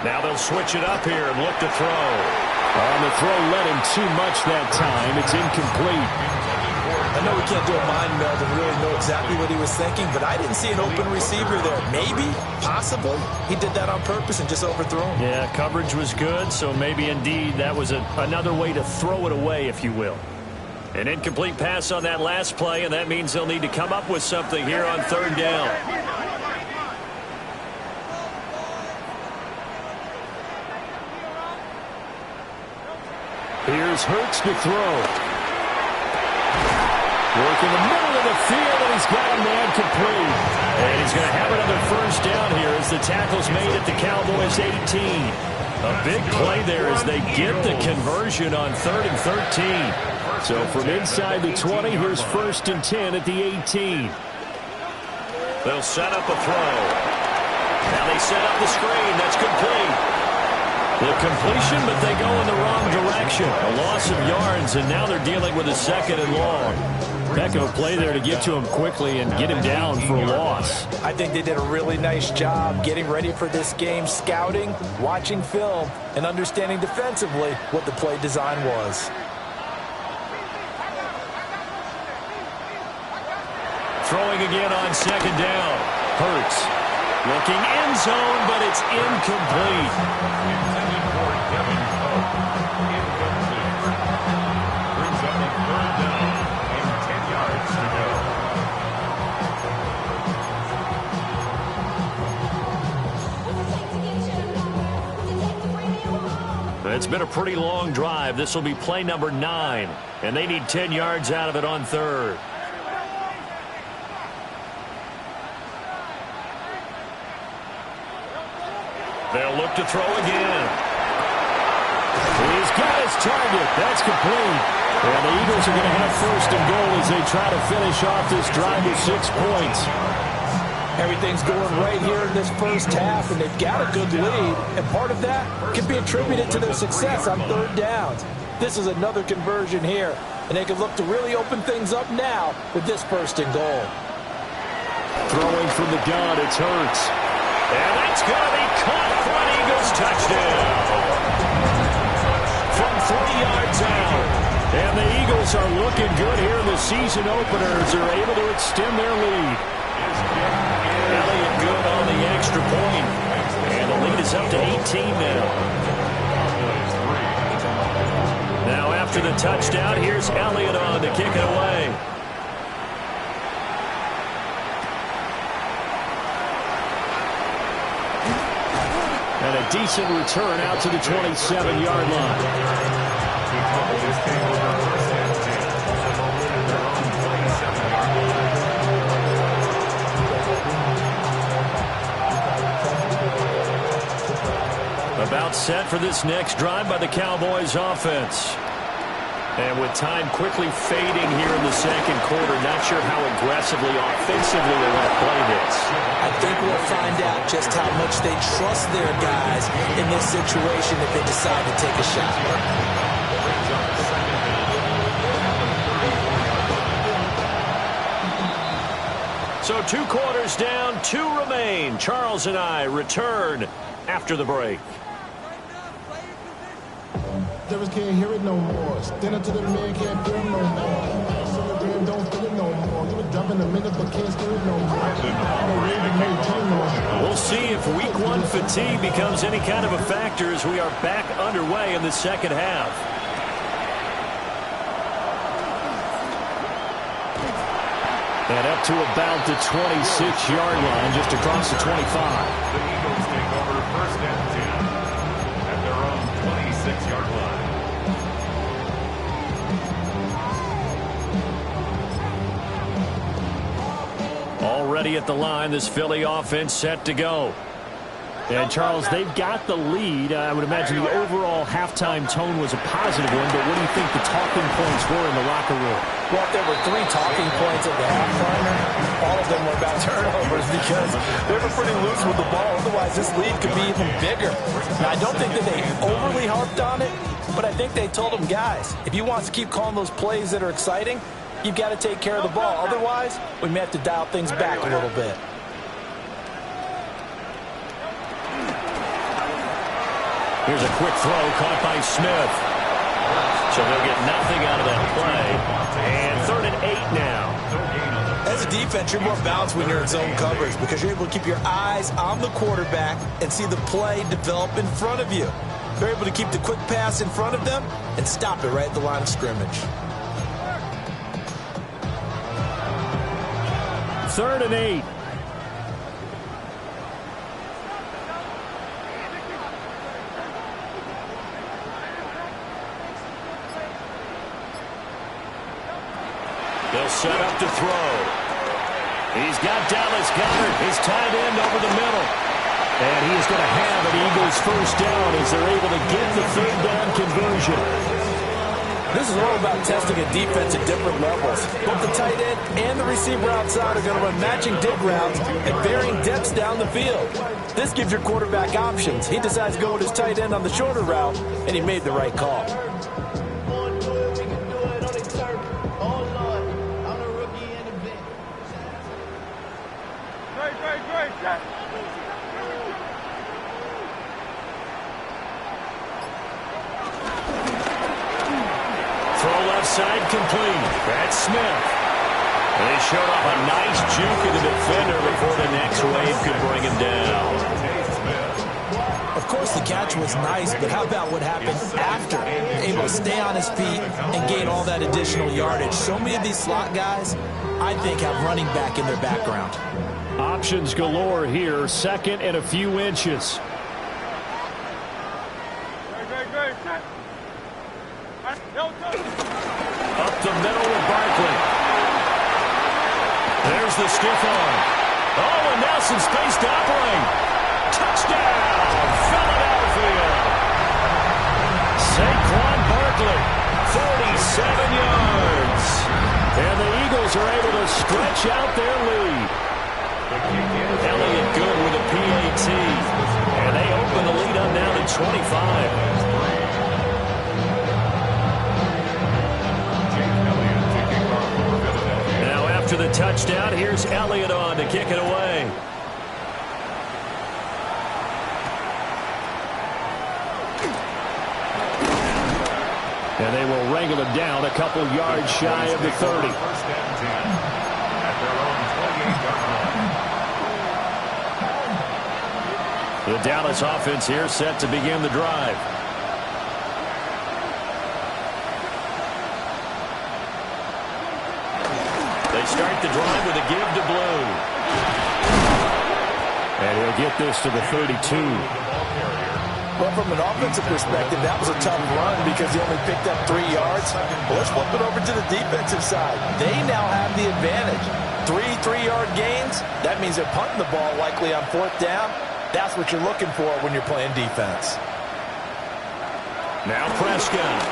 [SPEAKER 2] Now they'll switch it up here and look to throw.
[SPEAKER 6] On the throw led him too much that time. It's incomplete.
[SPEAKER 3] I know we can't do a mind meld and really know exactly what he was thinking, but I didn't see an open receiver there. Maybe, possibly, he did that on purpose and just overthrew him.
[SPEAKER 2] Yeah, coverage was good, so maybe indeed that was another way to throw it away, if you will. An incomplete pass on that last play, and that means they'll need to come up with something here on 3rd down.
[SPEAKER 6] Here's Hurts to throw. Work in the middle of the field, and he's got a man complete.
[SPEAKER 2] And he's going to have another 1st down here as the tackle's made at the Cowboys' 18. A big play there as they get the conversion on 3rd and 13.
[SPEAKER 6] So from inside the 20, here's 1st and 10 at the 18.
[SPEAKER 2] They'll set up a throw. Now they set up the screen. That's complete. The completion, but they go in the wrong direction. A loss of yards, and now they're dealing with a 2nd and long.
[SPEAKER 6] Heck of a play there to get to him quickly and get him down for a loss.
[SPEAKER 3] I think they did a really nice job getting ready for this game, scouting, watching film, and understanding defensively what the play design was.
[SPEAKER 2] Throwing again on 2nd down. Hurts looking end zone, but it's incomplete. It's been a pretty long drive. This will be play number 9, and they need 10 yards out of it on 3rd. They'll look to throw again.
[SPEAKER 6] He's got his target. That's complete. And the Eagles are going to have 1st and goal as they try to finish off this drive with 6 points.
[SPEAKER 3] Everything's going right here in this 1st half, and they've got a good lead. And part of that can be attributed to their success on 3rd downs. This is another conversion here, and they can look to really open things up now with this 1st and goal.
[SPEAKER 6] Throwing from the gun, it's Hurts.
[SPEAKER 2] And that's going to be caught for an Eagles touchdown. From 3 yards out. And the Eagles are looking good here in the season openers. They're able to extend their lead. Elliott good on the extra point. And the lead is up to 18 now. Now after the touchdown, here's Elliott on to kick it away.
[SPEAKER 6] And a decent return out to the 27-yard line.
[SPEAKER 2] About set for this next drive by the Cowboys offense. And with time quickly fading here in the 2nd quarter, not sure how aggressively, offensively they want to play this.
[SPEAKER 3] I think we'll find out just how much they trust their guys in this situation if they decide to take a shot.
[SPEAKER 2] So 2 quarters down, 2 remain. Charles and I return after the break.
[SPEAKER 7] Devils can't hear it no more. Stand up to the man, can't feel it no more. Some of them don't feel it no more. You were dropping a minute, but can't steal it no more.
[SPEAKER 2] We'll see if week 1 fatigue becomes any kind of a factor as we are back underway in the 2nd half.
[SPEAKER 6] And up to about the 26-yard line, just across the 25.
[SPEAKER 5] The Eagles take over 1st and 10 at their own 26-yard line.
[SPEAKER 2] Already at the line, this Philly offense set to go. And, Charles, they've got the lead. I would imagine the overall halftime tone was a positive one, but what do you think the talking points were in the locker room?
[SPEAKER 4] Well, if there were 3 talking points at the halftime, all of them were about turnovers because they were pretty loose with the ball. Otherwise, this lead could be even bigger. Now, I don't think that they overly harped on it, but I think they told them, guys, if you want to keep calling those plays that are exciting, you've got to take care of the ball. Otherwise, we may have to dial things back a little bit.
[SPEAKER 2] Here's a quick throw caught by Smith. So they'll get nothing out of that play. And 3rd and 8 now.
[SPEAKER 3] As a defense, you're more balanced when you're in zone coverage because you're able to keep your eyes on the quarterback and see the play develop in front of you. You're able to keep the quick pass in front of them and stop it right at the line of scrimmage.
[SPEAKER 2] 3rd and 8. They'll set up to throw. He's got Dallas Goedert, his tight end, over the middle. And he is going to have an Eagles first down as they're able to get the 3rd down conversion.
[SPEAKER 4] This is all about testing a defense at different levels. Both the tight end and the receiver outside are going to run matching dig routes at varying depths down the field. This gives your quarterback options. He decides to go with his tight end on the shorter route, and he made the right call.
[SPEAKER 2] Side complete. That's Smith. And they showed up a nice juke in the defender before the next wave could bring him down.
[SPEAKER 3] Of course, the catch was nice, but how about what happened after? Able to stay on his feet and gain all that additional yardage. So many of these slot guys, I think, have running back in their background.
[SPEAKER 2] Options galore here. 2nd and a few inches. Up the middle with Barkley. There's the stiff arm. Oh, and now some space to operate. Touchdown, Philadelphia. Saquon Barkley, 47 yards. And the Eagles are able to stretch out their lead. Elliott good with a PAT. And they open the lead up now to 25. After the touchdown, here's Elliott on to kick it away. And they will wrangle him down a couple yards shy of the 30. The Dallas offense here set to begin the drive. Start the drive with a give to Blue. And he'll get this to the 32.
[SPEAKER 4] Well, from an offensive perspective, that was a tough run because he only picked up 3 yards. Well, let's flip it over to the defensive side. They now have the advantage. 3 3-yard gains. That means they're punting the ball likely on 4th down. That's what you're looking for when you're playing defense.
[SPEAKER 2] Now Prescott.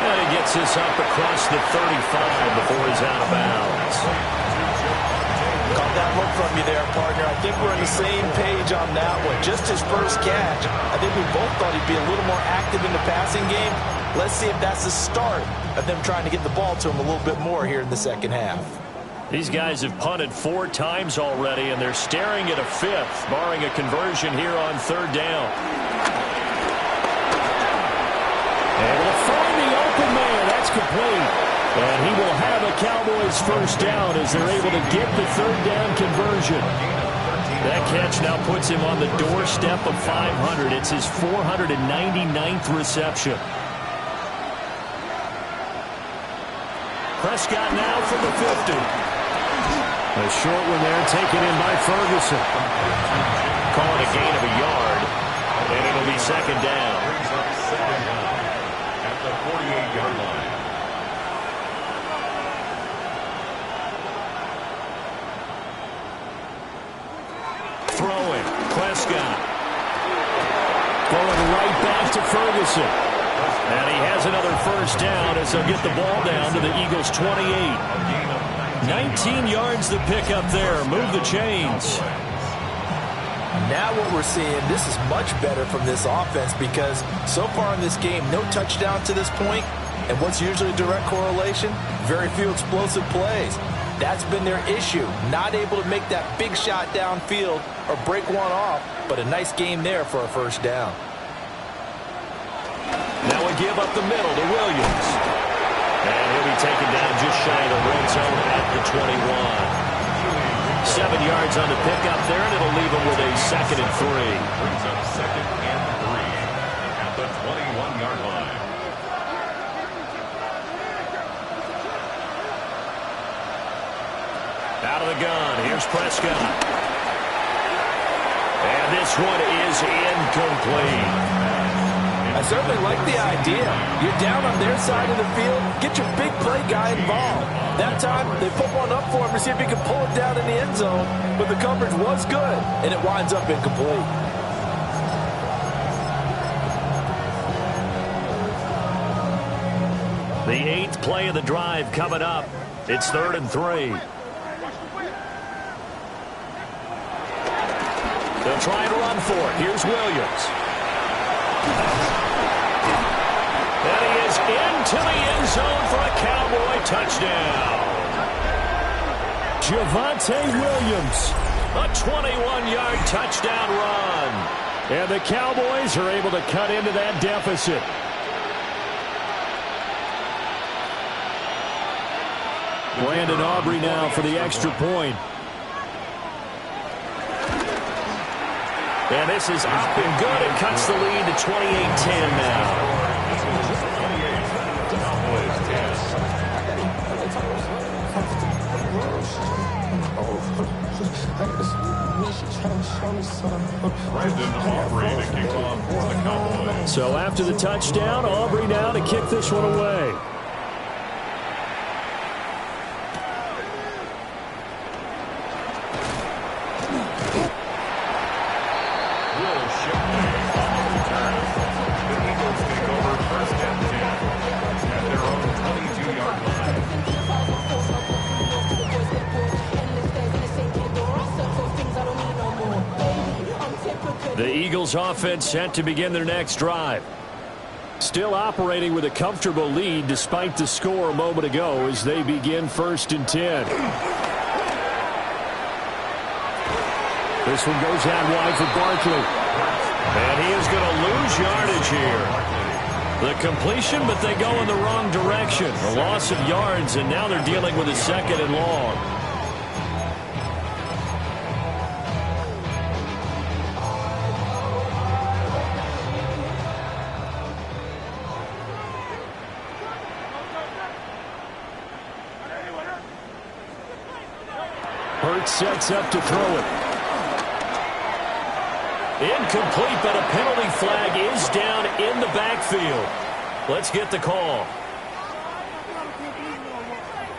[SPEAKER 2] And he gets this up across the 35 before he's out of bounds.
[SPEAKER 4] Caught that look from you there, partner. I think we're on the same page on that one. Just his first catch. I think we both thought he'd be a little more active in the passing game. Let's see if that's the start of them trying to get the ball to him a little bit more here in the second half.
[SPEAKER 2] These guys have punted 4 times already, and they're staring at a 5th, barring a conversion here on 3rd down. Able to find the open man. That's complete. And he will have a Cowboys first down as they're able to get the 3rd down conversion. That catch now puts him on the doorstep of 500. It's his 499th reception. Prescott now from the 50. A short one there taken in by Ferguson. Calling a gain of a yard, and it'll be 2nd down.
[SPEAKER 5] At the 48-yard line.
[SPEAKER 2] Prescott. Going right back to Ferguson. And he has another first down as they'll get the ball down to the Eagles' 28. 19 yards to pick up there. Move the chains.
[SPEAKER 4] Now what we're seeing, this is much better from this offense because so far in this game, no touchdown to this point. And what's usually a direct correlation? Very few explosive plays. That's been their issue. Not able to make that big shot downfield or break one off, but a nice game there for a first down.
[SPEAKER 2] Now we give up the middle to Williams. And he'll be taken down just shy of the red zone at the 21. 7 yards on the pickup there, and it'll leave him with a 2nd and 3.
[SPEAKER 5] Brings up 2nd and 3 at the 21-yard line.
[SPEAKER 2] Out of the gun, here's Prescott. And this one is incomplete.
[SPEAKER 4] I certainly like the idea. You're down on their side of the field. Get your big play guy involved. That time, they put one up for him to see if he can pull it down in the end zone. But the coverage was good, and it winds up incomplete.
[SPEAKER 2] The 8th play of the drive coming up. It's 3rd and 3. They'll try and run for it. Here's Williams. And he is into the end zone for a Cowboy touchdown.
[SPEAKER 6] Javonte Williams.
[SPEAKER 2] A 21-yard touchdown run.
[SPEAKER 6] And the Cowboys are able to cut into that deficit. Brandon Aubrey now for the extra point.
[SPEAKER 2] And this is up and good. It cuts the lead to 28-10 now.
[SPEAKER 5] Brandon Aubrey to kick off for the Cowboys.
[SPEAKER 6] So after the touchdown, Aubrey now to kick this one away.
[SPEAKER 2] The Eagles offense set to begin their next drive.
[SPEAKER 6] Still operating with a comfortable lead despite the score a moment ago as they begin 1st and 10. This one goes out wide for Barkley.
[SPEAKER 2] And he is going to lose yardage here. The completion, but they go in the wrong direction. A loss of yards, and now they're dealing with a 2nd and long.
[SPEAKER 6] Hurts sets up to throw it.
[SPEAKER 2] Incomplete, but a penalty flag is down in the backfield. Let's get the call.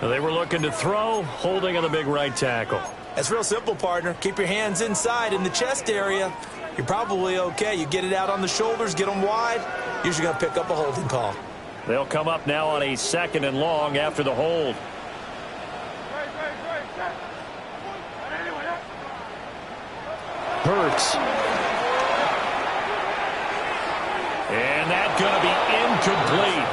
[SPEAKER 2] They were looking to throw, holding on the big right tackle.
[SPEAKER 3] That's real simple, partner. Keep your hands inside in the chest area. You're probably okay. You get it out on the shoulders, get them wide. Usually going to pick up a holding call.
[SPEAKER 2] They'll come up now on a 2nd and long after the hold.
[SPEAKER 6] Hurts.
[SPEAKER 2] And that's going to be incomplete.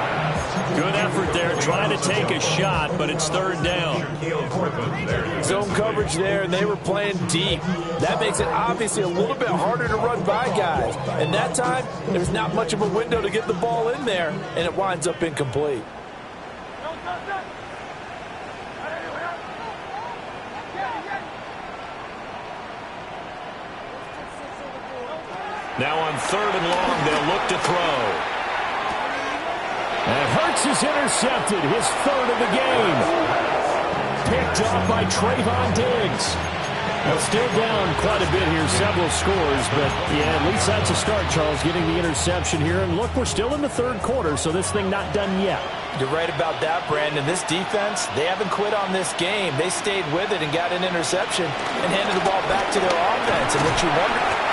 [SPEAKER 2] Good effort there trying to take a shot, but it's 3rd down.
[SPEAKER 4] Zone coverage there, and they were playing deep. That makes it obviously a little bit harder to run by guys. And that time, there's not much of a window to get the ball in there, and it winds up incomplete.
[SPEAKER 2] Now on 3rd and long, they'll look to throw.
[SPEAKER 6] And Hurts is intercepted, his 3rd of the game. Picked up by Trayvon Diggs. Well, still down quite a bit here, several scores, but yeah, at least that's a start, Charles, getting the interception here. And look, we're still in the 3rd quarter, so this thing not done yet.
[SPEAKER 4] You're right about that, Brandon. This defense, they haven't quit on this game. They stayed with it and got an interception and handed the ball back to their offense. And what you wonder...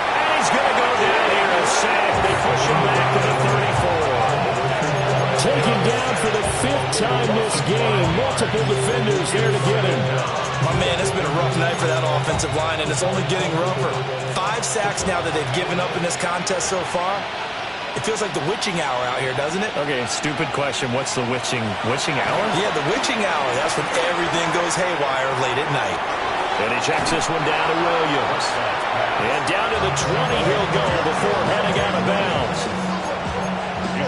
[SPEAKER 2] He's going to go down here and sack. They push him back to the 34.
[SPEAKER 6] Taken down for the 5th time this game. Multiple defenders there to get him.
[SPEAKER 3] My man, it's been a rough night for that offensive line, and it's only getting rougher. 5 sacks now that they've given up in this contest so far. It feels like the witching hour out here, doesn't it?
[SPEAKER 2] Okay, stupid question. What's the witching hour?
[SPEAKER 3] Yeah, the witching hour. That's when everything goes haywire late at night.
[SPEAKER 2] And he checks this one down to Williams. And down to the 20 he'll go before heading out of bounds.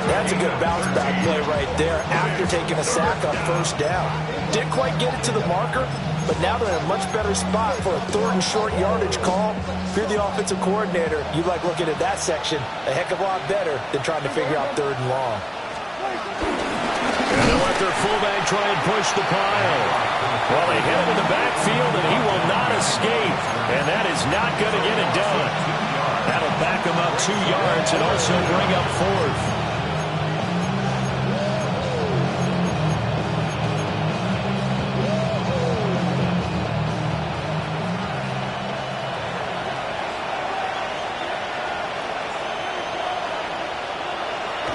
[SPEAKER 3] That's a good bounce-back play right there after taking a sack on first down. Didn't quite get it to the marker, but now they're in a much better spot for a 3rd and short yardage call. If you're the offensive coordinator, you like looking at that section a heck of a lot better than trying to figure out 3rd and long.
[SPEAKER 2] And they'll let their fullback try and push the pile. Well, they hit him in the backfield, and he will not escape. And that is not going to get it done. That'll back him up 2 yards and also bring up 4th.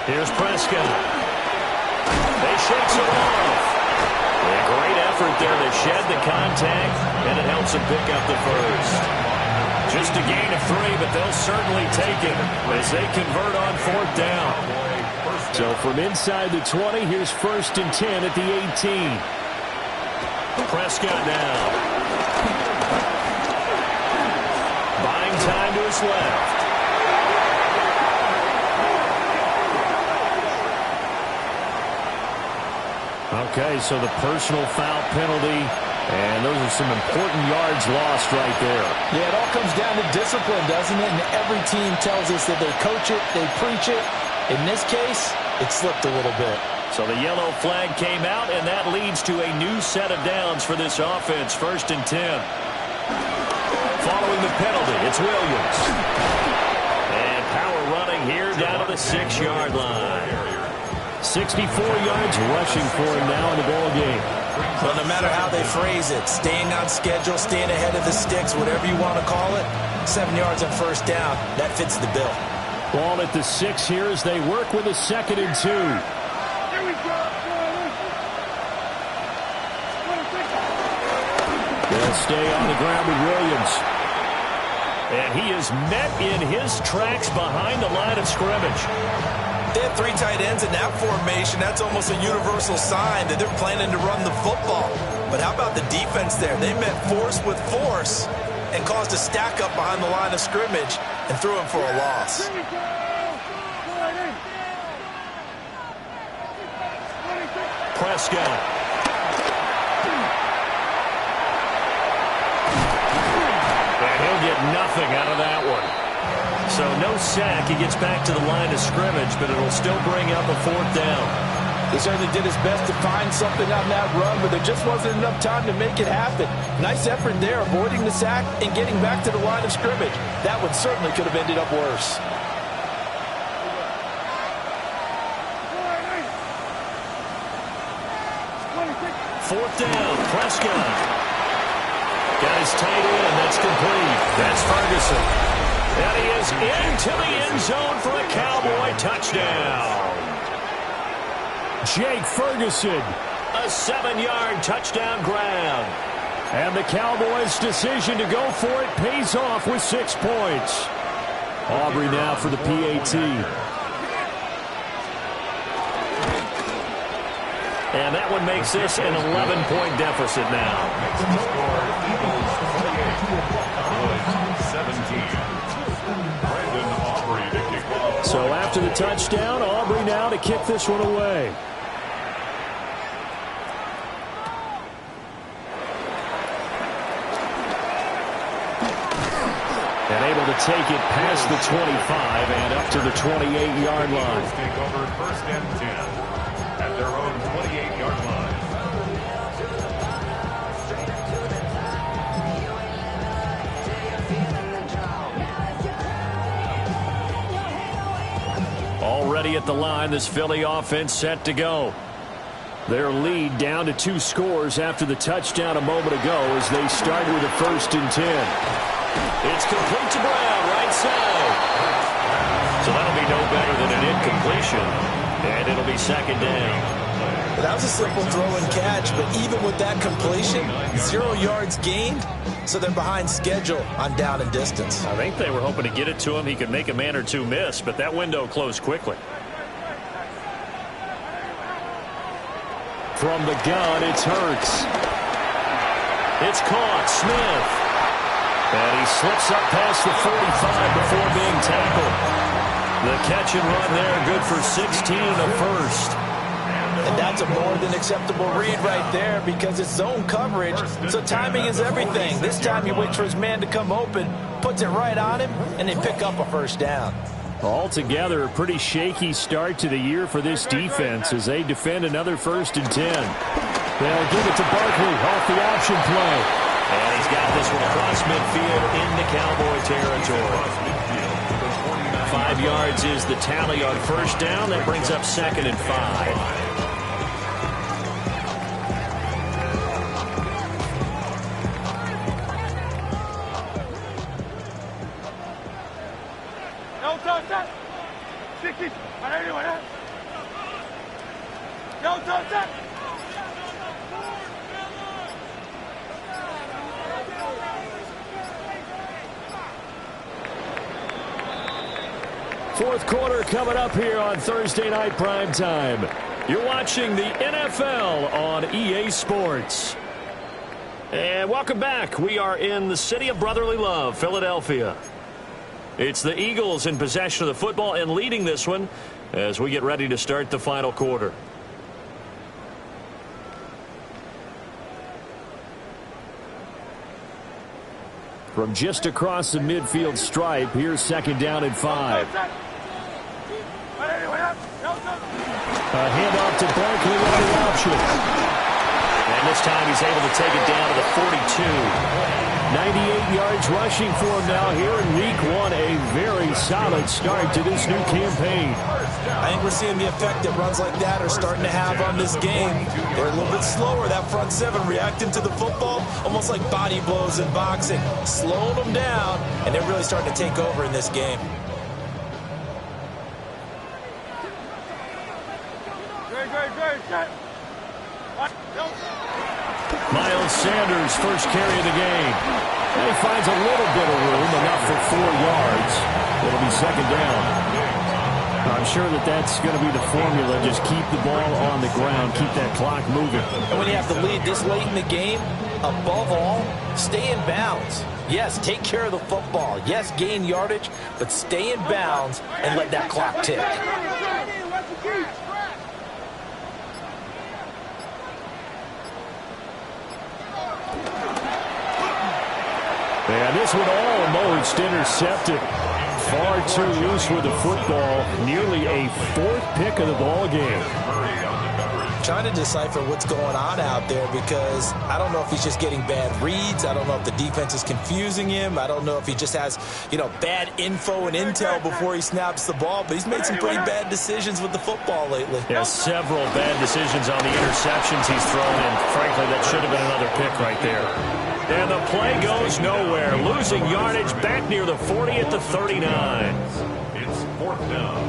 [SPEAKER 2] Here's Prescott. They shakes it off. A great effort there to shed the contact, and it helps him pick up the first. Just a gain of 3, but they'll certainly take it as they convert on 4th down.
[SPEAKER 6] So from inside the 20, here's 1st and 10 at the 18.
[SPEAKER 2] Prescott now. Buying time to his left.
[SPEAKER 6] Okay, so the personal foul penalty, and those are some important yards lost right there.
[SPEAKER 4] Yeah, it all comes down to discipline, doesn't it? And every team tells us that they coach it, they preach it. In this case, it slipped a little bit.
[SPEAKER 2] So the yellow flag came out, and that leads to a new set of downs for this offense. 1st and 10. Following the penalty, it's Williams. And power running here down to the 6-yard line. 64 yards rushing for him now in the ball game.
[SPEAKER 3] Well, no matter how they phrase it, staying on schedule, staying ahead of the sticks, whatever you want to call it, 7 yards on first down, that fits the bill.
[SPEAKER 6] Ball at the 6 here as they work with a 2nd and 2. They'll stay on the ground with Williams.
[SPEAKER 2] And he is met in his tracks behind the line of scrimmage.
[SPEAKER 3] They have 3 tight ends in that formation. That's almost a universal sign that they're planning to run the football. But how about the defense there? They met force with force and caused a stack up behind the line of scrimmage and threw him for a loss.
[SPEAKER 2] Prescott. And he'll get nothing out of that one. So no sack. He gets back to the line of scrimmage, but it'll still bring up a 4th down.
[SPEAKER 4] He certainly did his best to find something on that run, but there just wasn't enough time to make it happen. Nice effort there, avoiding the sack and getting back to the line of scrimmage. That one certainly could have ended up worse.
[SPEAKER 2] Fourth down, Prescott. Got his tight end. That's complete. That's Ferguson. And he is into the end zone for a Cowboy touchdown.
[SPEAKER 6] Jake Ferguson.
[SPEAKER 2] A 7-yard touchdown grab.
[SPEAKER 6] And the Cowboys' decision to go for it pays off with 6 points. Aubrey now for the PAT.
[SPEAKER 2] And that one makes this an 11-point deficit now.
[SPEAKER 6] So after the touchdown, Aubrey now to kick this one away. And able to take it past the 25 and up to the 28-yard line.
[SPEAKER 5] Take over 1st and 10 at their own 28-yard line.
[SPEAKER 2] Already at the line, this Philly offense set to go.
[SPEAKER 6] Their lead down to 2 scores after the touchdown a moment ago as they start with a 1st and 10.
[SPEAKER 2] It's complete to Brown, right side. So that'll be no better than an incompletion, and it'll be second down.
[SPEAKER 3] That was a simple throw and catch, but even with that completion, 0 yards gained, so they're behind schedule on down and distance.
[SPEAKER 2] I think they were hoping to get it to him. He could make a man or two miss, but that window closed quickly.
[SPEAKER 6] From the gun, it's Hurts.
[SPEAKER 2] It's caught. Smith. And he slips up past the 45 before being tackled. The catch and run there, good for 16 and a first.
[SPEAKER 3] And that's a more than acceptable read right there because it's zone coverage, so timing is everything. This time he waits for his man to come open, puts it right on him, and they pick up a first down.
[SPEAKER 6] Altogether, a pretty shaky start to the year for this defense as they defend another 1st and 10. They'll give it to Barkley off the option play.
[SPEAKER 2] And he's got this one across midfield into Cowboy territory. 5 yards is the tally on first down. That brings up 2nd and 5.
[SPEAKER 6] Fourth quarter coming up here on Thursday Night Primetime. You're watching the NFL on EA Sports. And welcome back. We are in the city of brotherly love, Philadelphia. It's the Eagles in possession of the football and leading this one as we get ready to start the final quarter. From just across the midfield stripe, here's 2nd down and 5. A handoff to Barkley on the option.
[SPEAKER 2] And this time he's able to take it down to the 42.
[SPEAKER 6] 98 yards rushing for him now here in week 1. A very solid start to this new campaign.
[SPEAKER 3] I think we're seeing the effect that runs like that are starting to have on this game. They're a little bit slower, that front 7, reacting to the football, almost like body blows in boxing, slowing them down, and they're really starting to take over in this game.
[SPEAKER 6] Miles Sanders, first carry of the game. And he finds a little bit of room, enough for 4 yards. It'll be 2nd down. I'm sure that's going to be the formula. Just keep the ball on the ground, keep that clock moving.
[SPEAKER 3] And when you have the lead this late in the game, above all, stay in bounds. Yes, take care of the football. Yes, gain yardage, but stay in bounds and let that clock tick.
[SPEAKER 6] And this one almost intercepted. Far too loose with the football. Nearly a 4th pick of the ball game.
[SPEAKER 3] Trying to decipher what's going on out there because I don't know if he's just getting bad reads. I don't know if the defense is confusing him. I don't know if he just has, bad info and intel before he snaps the ball. But he's made some pretty bad decisions with the football lately.
[SPEAKER 2] Yeah, several bad decisions on the interceptions he's thrown, and frankly, that should have been another pick right there. And the play goes nowhere. Losing yardage back near the 40 at the 39.
[SPEAKER 5] It's 4th down.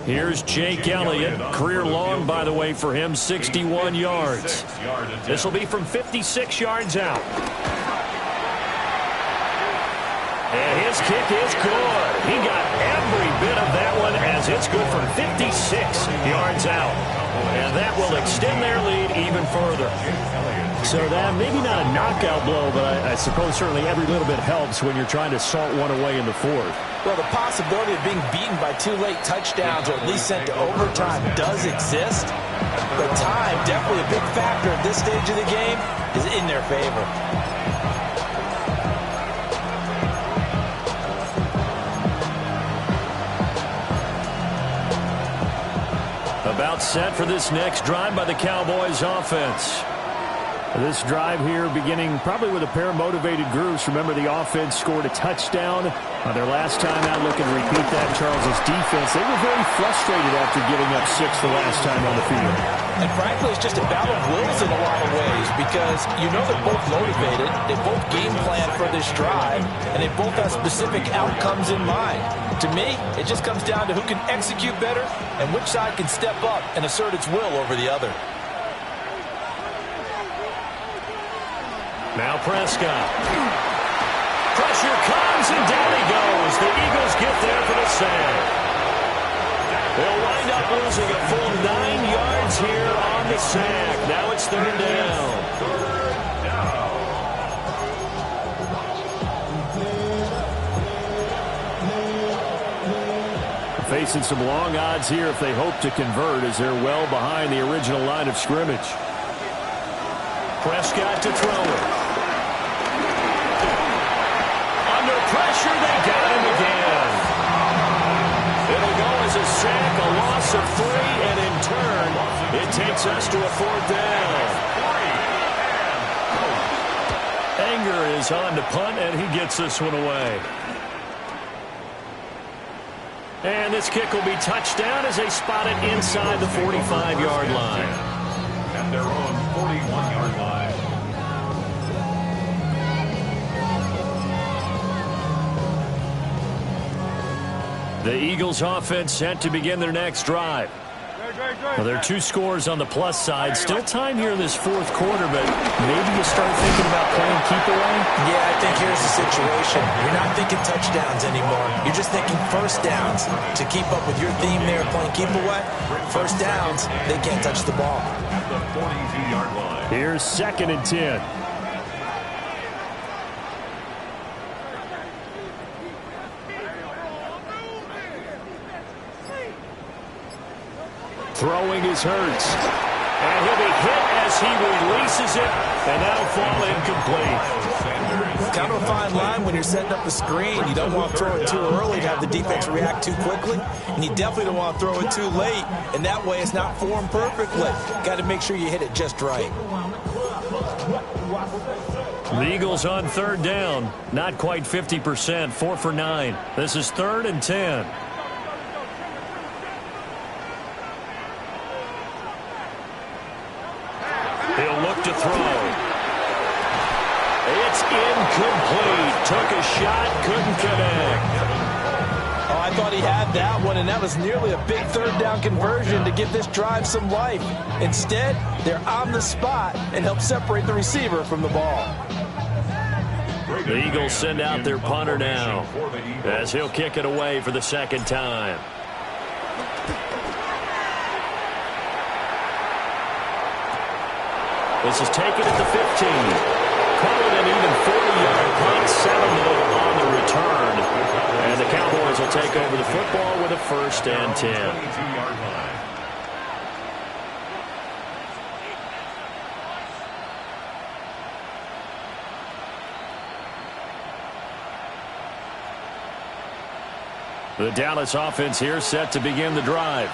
[SPEAKER 2] Here's Jake Elliott. Career long, by the way, for him, 61 yards. This will be from 56 yards out. And his kick is good. He got every bit of that one as it's good from 56 yards out. And that will extend their lead even further.
[SPEAKER 6] So that maybe not a knockout blow, but I suppose certainly every little bit helps when you're trying to salt one away in the 4th.
[SPEAKER 3] Well, the possibility of being beaten by 2 late touchdowns or at least sent to overtime does exist. But time, definitely a big factor at this stage of the game, is in their favor.
[SPEAKER 2] About set for this next drive by the Cowboys offense.
[SPEAKER 6] This drive here beginning probably with a pair of motivated groups. Remember, the offense scored a touchdown on their last time out. Looking to repeat that. Charles' defense, they were very frustrated after giving up 6 the last time on the field.
[SPEAKER 4] And frankly, it's just a battle of wills in a lot of ways because you know they're both motivated. They both game plan for this drive, and they both have specific outcomes in mind. To me, it just comes down to who can execute better and which side can step up and assert its will over the other.
[SPEAKER 2] Now Prescott. Pressure comes, and down he goes. The Eagles get there for the sack. They'll wind up losing a full 9 yards here on the sack. Now it's 3rd down.
[SPEAKER 6] Facing some long odds here if they hope to convert, as they're well behind the original line of scrimmage.
[SPEAKER 2] Prescott to throw it. Under pressure, they got him again. It'll go as a sack, a loss of 3, and in turn, it takes us to a 4th down. Anger is on to punt, and he gets this one away. And this kick will be touchdown as they spot it inside the 45-yard line.
[SPEAKER 5] At their own 41-yard line.
[SPEAKER 2] The Eagles offense set to begin their next drive. Well, there are 2 scores on the plus side. Still time here in this 4th quarter, but maybe you start thinking about playing keep away?
[SPEAKER 3] Yeah, I think here's the situation. You're not thinking touchdowns anymore. You're just thinking first downs. To keep up with your theme there, playing keep away, first downs, they can't touch the ball.
[SPEAKER 5] At the 42-yard line.
[SPEAKER 6] Here's 2nd and 10.
[SPEAKER 2] Throwing is Hurts. And he'll be hit as he releases it, and that'll fall incomplete.
[SPEAKER 3] It's kind of a fine line when you're setting up the screen. You don't want to throw it too early to have the defense react too quickly, and you definitely don't want to throw it too late, and that way it's not formed perfectly. Got to make sure you hit it just right.
[SPEAKER 2] The Eagles on 3rd down. Not quite 50%, 4 for 9. This is 3rd and 10. He'll look to throw. It's incomplete. Took a shot, couldn't connect.
[SPEAKER 4] Oh, I thought he had that one, and that was nearly a big 3rd down conversion to give this drive some life. Instead, they're on the spot and help separate the receiver from the ball.
[SPEAKER 2] The Eagles send out their punter now as he'll kick it away for the 2nd time. This is taken at the 15. Call it an even 40-yard punt, 7 on the return. And the Cowboys will take over the football with a 1st and 10.
[SPEAKER 5] 22-yard line.
[SPEAKER 6] The Dallas offense here set to begin the drive.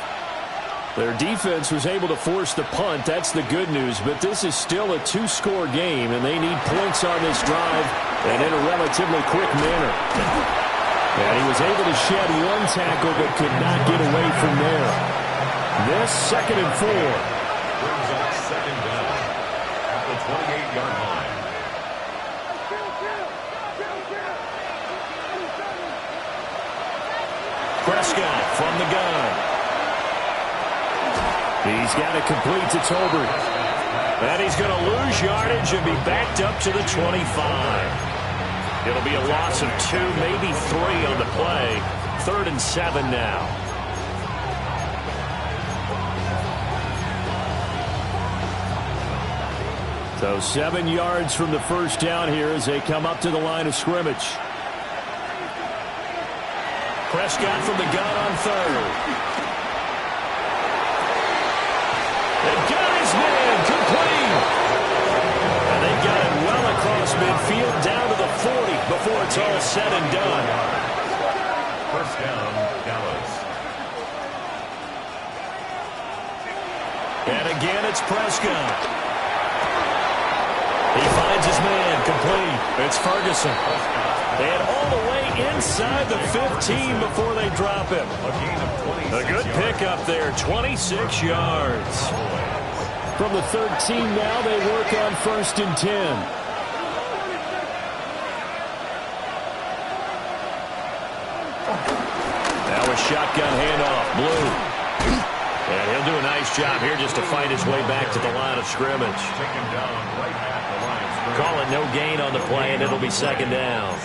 [SPEAKER 6] Their defense was able to force the punt. That's the good news. But this is still a 2-score game, and they need points on this drive and in a relatively quick manner. And he was able to shed 1 tackle but could not get away from there. This 2nd and 4.
[SPEAKER 5] Brings up 2nd down at the 28-yard line.
[SPEAKER 2] Prescott from the gun.
[SPEAKER 6] He's got it complete to Tolbert.
[SPEAKER 2] And he's going to lose yardage and be backed up to the 25. It'll be a loss of 2, maybe 3 on the play. 3rd and 7 now.
[SPEAKER 6] So 7 yards from the 1st down here as they come up to the line of scrimmage.
[SPEAKER 2] Prescott from the gun on 3rd. They've got his man complete. And they got it well across midfield down to the 40 before it's all said and done.
[SPEAKER 5] 1st down, Dallas.
[SPEAKER 2] And again, it's Prescott. He finds his man, complete. It's Ferguson. And all the way inside the 15 before they drop him. A good pickup there, 26 yards.
[SPEAKER 6] From the 13 now, they work on 1st and 10.
[SPEAKER 2] Now a shotgun handoff, Blue. And he'll do a nice job here just to fight his way back to the line of scrimmage. Call it no gain on the play, and it'll be 2nd down.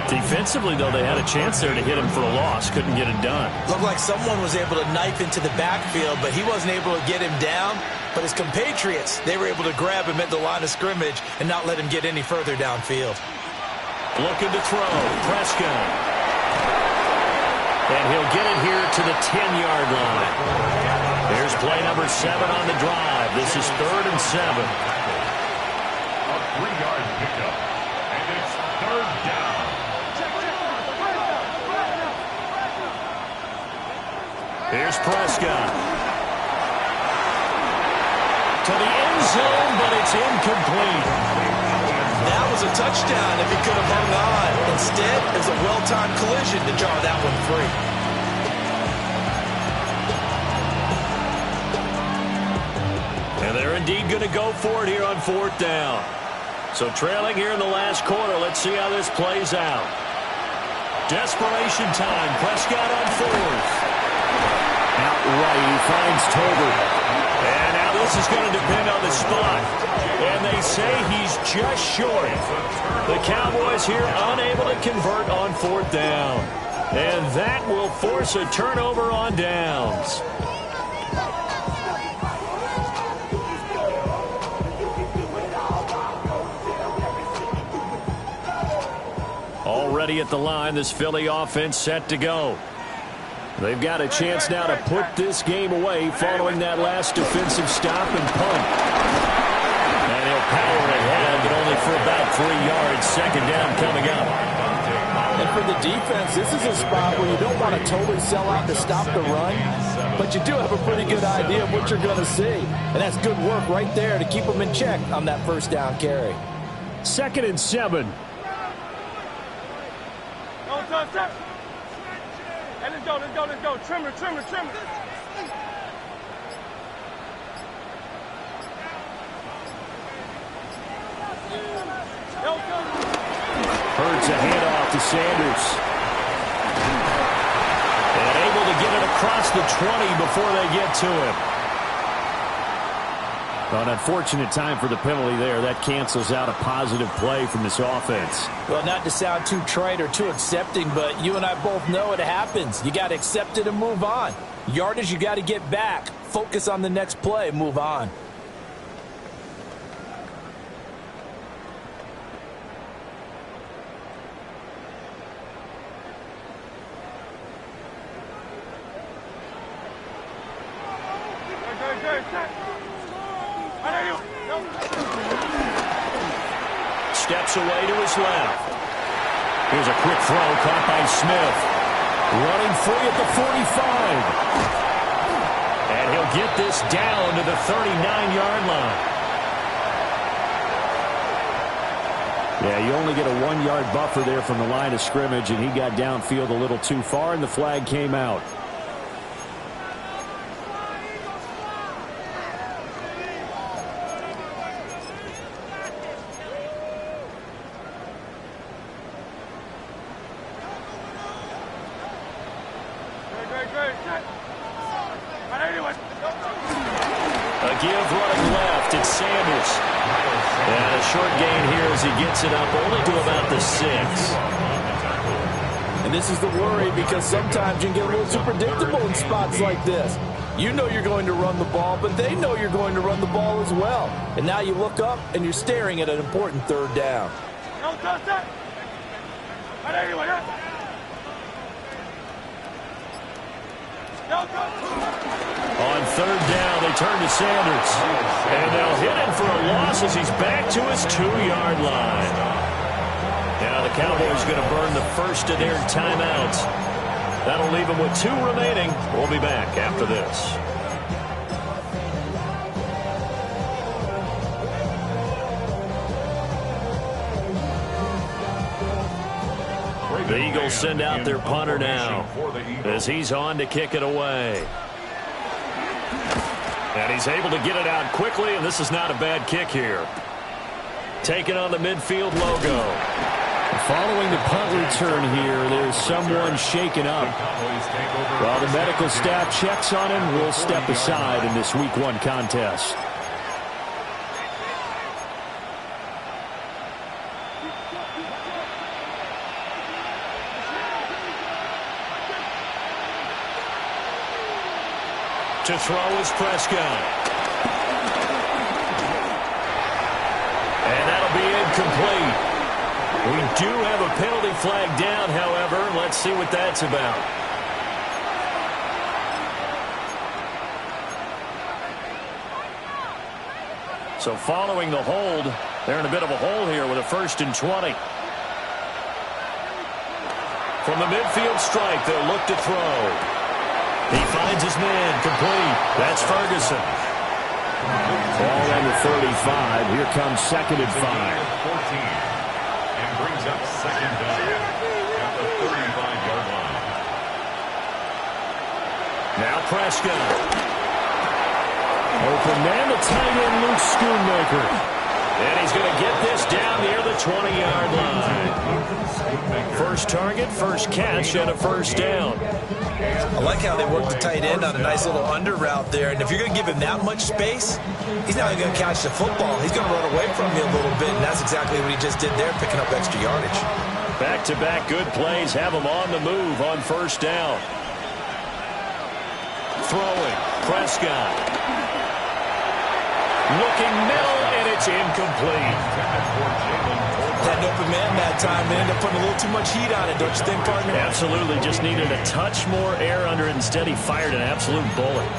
[SPEAKER 2] Defensively, though, they had a chance there to hit him for a loss. Couldn't get it done.
[SPEAKER 3] Looked like someone was able to knife into the backfield, but he wasn't able to get him down. But his compatriots, they were able to grab him at the line of scrimmage and not let him get any further downfield.
[SPEAKER 2] Looking to throw. Prescott. And he'll get it here to the 10-yard line. Here's play number 7 on the drive. This is 3rd and 7.
[SPEAKER 5] A 3-yard pickup. And it's 3rd down.
[SPEAKER 2] Here's Prescott. To the end zone, but it's incomplete.
[SPEAKER 3] That was a touchdown if he could have hung on. Instead, it was a well-timed collision to draw that one free.
[SPEAKER 2] And they're indeed going to go for it here on 4th down. So trailing here in the last quarter, let's see how this plays out. Desperation time. Prescott on 4th.
[SPEAKER 6] Out right, he finds Tolbert.
[SPEAKER 2] And now this is going to depend on the spot. And they say he's just short. The Cowboys here unable to convert on 4th down. And that will force a turnover on downs. Already at the line, this Philly offense set to go. They've got a chance now to put this game away following that last defensive stop and punt. And he'll power it ahead, but only for about 3 yards. 2nd down coming up.
[SPEAKER 4] And for the defense, this is a spot where you don't want to totally sell out to stop the run, but you do have a pretty good idea of what you're going to see. And that's good work right there to keep them in check on that 1st down carry.
[SPEAKER 6] 2nd and 7.
[SPEAKER 8] Hey, let's go. Trimmer.
[SPEAKER 6] Hurts a handoff to Sanders.
[SPEAKER 2] And able to get it across the 20 before they get to him.
[SPEAKER 6] An unfortunate time for the penalty there. That cancels out a positive play from this offense.
[SPEAKER 4] Well, not to sound too trite or too accepting, but you and I both know it happens. You got to accept it and move on. Yardage, you got to get back. Focus on the next play, move on.
[SPEAKER 2] Steps away to his left. Here's a quick throw caught by Smith. Running free at the 45. And he'll get this down to the 39-yard line.
[SPEAKER 6] Yeah, you only get a 1-yard buffer there from the line of scrimmage, and he got downfield a little too far, and the flag came out.
[SPEAKER 2] A give running left. It's Sanders. And a short gain here as he gets it up only to about the 6.
[SPEAKER 4] And this is the worry because sometimes you can get a little too predictable in spots like this. You know you're going to run the ball, but they know you're going to run the ball as well. And now you look up and you're staring at an important 3rd down.
[SPEAKER 2] On 3rd down, they turn to Sanders. And they'll hit him for a loss as he's back to his 2-yard line. Now the Cowboys going to burn the first of their timeouts. That'll leave them with 2 remaining. We'll be back after this. The Eagles send out their punter now as he's on to kick it away. And he's able to get it out quickly, and this is not a bad kick here. Taking on the midfield logo.
[SPEAKER 6] Following the punt return here, there's someone shaken up. While the medical staff checks on him, we'll step aside in this Week 1 contest.
[SPEAKER 2] To throw is Prescott. And that'll be incomplete. We do have a penalty flag down, however. Let's see what that's about. So following the hold, they're in a bit of a hole here with a 1st and 20. From the midfield stripe, they'll look to throw. He finds his man, complete. That's Ferguson.
[SPEAKER 6] Ball on the 35. Here comes 2nd and 5.
[SPEAKER 5] 14. And brings up 2nd down at the 35-yard line.
[SPEAKER 2] Now Prescott.
[SPEAKER 6] Open man, the tight end, Luke Schoonmaker.
[SPEAKER 2] And he's going to get this down near the 20-yard line. First target, first catch, and a 1st down.
[SPEAKER 3] I like how they work the tight end on a nice little under route there. And if you're going to give him that much space, he's not even going to catch the football. He's going to run away from you a little bit, and that's exactly what he just did there, picking up extra yardage.
[SPEAKER 2] Back-to-back good plays have him on the move on 1st down. Throwing, Prescott. Looking middle, and it's incomplete.
[SPEAKER 3] Had an open man that time. They ended up putting a little too much heat on it, don't you think, partner?
[SPEAKER 2] Absolutely. Just needed a touch more air under it. Instead, he fired an absolute bullet.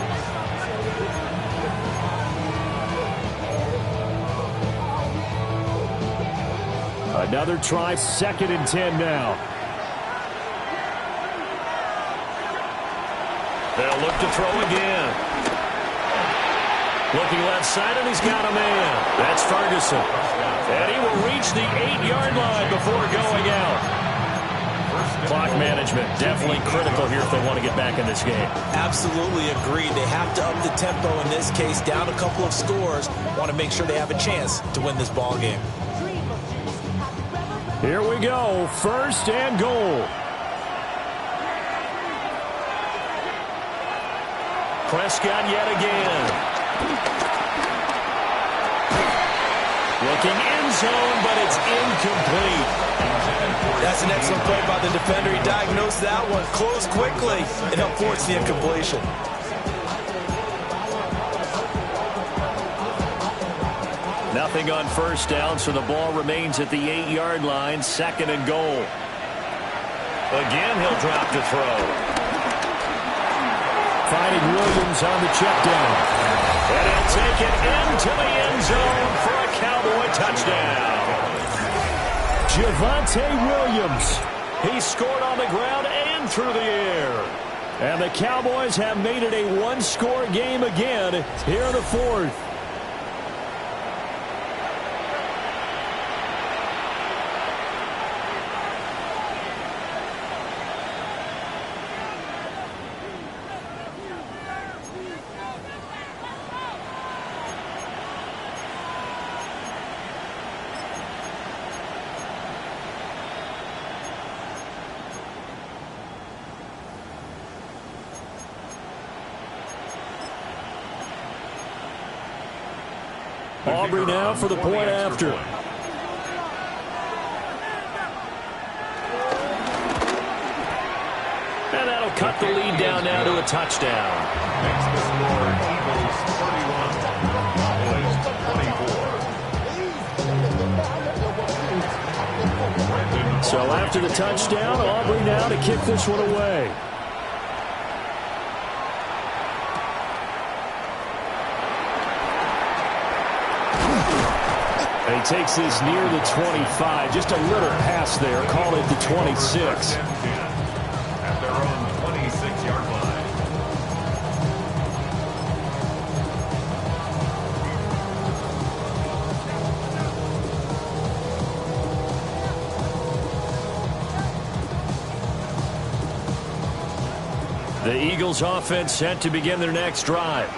[SPEAKER 6] Another try, 2nd and 10 now.
[SPEAKER 2] They'll look to throw again. Looking left side, and he's got a man. That's Ferguson. And he will reach the 8-yard line before going out. Clock management, definitely critical here if they want to get back in this game.
[SPEAKER 3] Absolutely agreed. They have to up the tempo in this case, down a couple of scores. Want to make sure they have a chance to win this ball game.
[SPEAKER 6] Here we go, 1st and goal.
[SPEAKER 2] Prescott yet again. Looking end zone, but it's incomplete.
[SPEAKER 3] That's an excellent play by the defender. He diagnosed that one, closed quickly, and helped force the incompletion.
[SPEAKER 2] Nothing on 1st down, so the ball remains at the 8-yard line, 2nd and goal. Again, he'll drop to throw.
[SPEAKER 6] Finding Williams on the check down.
[SPEAKER 2] And he'll take it into the end zone for a Cowboy touchdown.
[SPEAKER 6] Javonte Williams.
[SPEAKER 2] He scored on the ground and through the air.
[SPEAKER 6] And the Cowboys have made it a 1-score game again here in the 4th. Aubrey now for the point after.
[SPEAKER 2] And that'll cut the lead down now to a touchdown.
[SPEAKER 5] Makes the score Eagles 31, Boys 24.
[SPEAKER 6] So after the touchdown, Aubrey now to kick this one away. And he takes this near the 25. Just a little pass there. Call it the 26.
[SPEAKER 5] At their own 26-yard line.
[SPEAKER 2] The Eagles offense set to begin their next drive.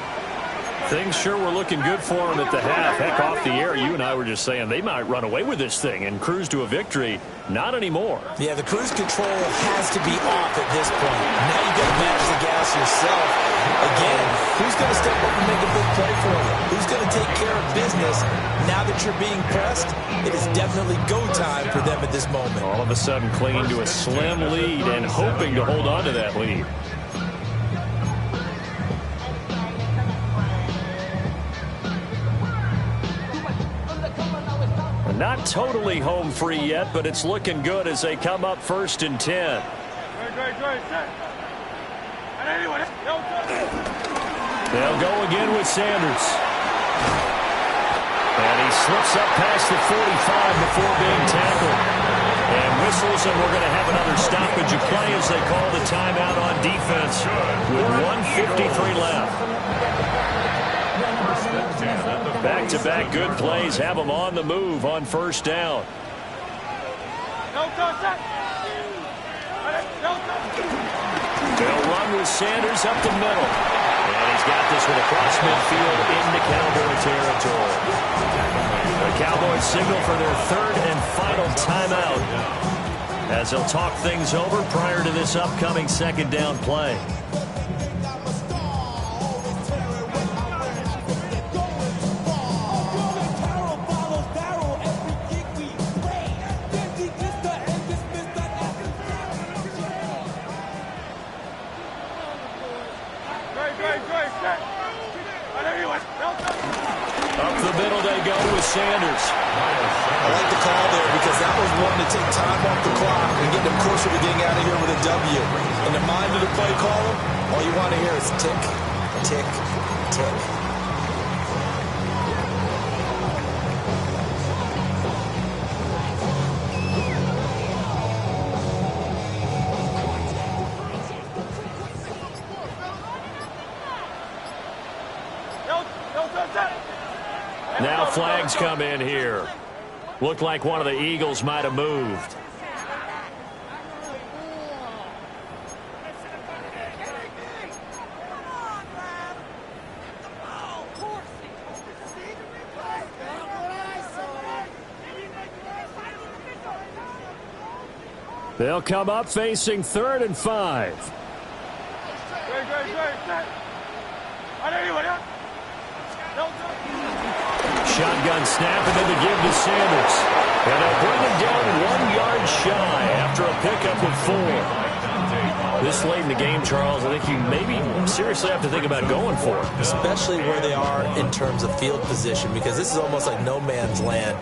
[SPEAKER 2] Things sure were looking good for them at the half. Heck, off the air, you and I were just saying they might run away with this thing and cruise to a victory. Not anymore.
[SPEAKER 3] Yeah, the cruise control has to be off at this point. Now you've got to manage the gas yourself. Again, who's going to step up and make a big play for you? Who's going to take care of business now that you're being pressed? It is definitely go time for them at this moment.
[SPEAKER 2] All of a sudden clinging to a slim lead and hoping to hold on to that lead. Not totally home free yet, but it's looking good as they come up 1st and 10. They'll go again with Sanders. And he slips up past the 45 before being tackled. And whistles, and we're going to have another stoppage of play as they call the timeout on defense with 1:53 left. Back-to-back good plays have them on the move on 1st down. They'll run with Sanders up the middle. And he's got this one across midfield into Cowboy territory. The Cowboys signal for their 3rd and final timeout as they'll talk things over prior to this upcoming 2nd down play. Up the middle they go with Sanders.
[SPEAKER 3] I like the call there because that was one to take time off the clock and get them closer to getting out of here with a W. In the mind of the play caller, all you want to hear is tick, tick, tick.
[SPEAKER 2] Now flags come in here. Looked like one of the Eagles might have moved. They'll come up facing 3rd and 5. Shotgun snap, and then the give to Sanders. And they'll bring him down 1 yard shy after a pickup of 4. This late in the game, Charles, I think you maybe seriously have to think about going for it.
[SPEAKER 3] Especially where they are in terms of field position, because this is almost like no man's land.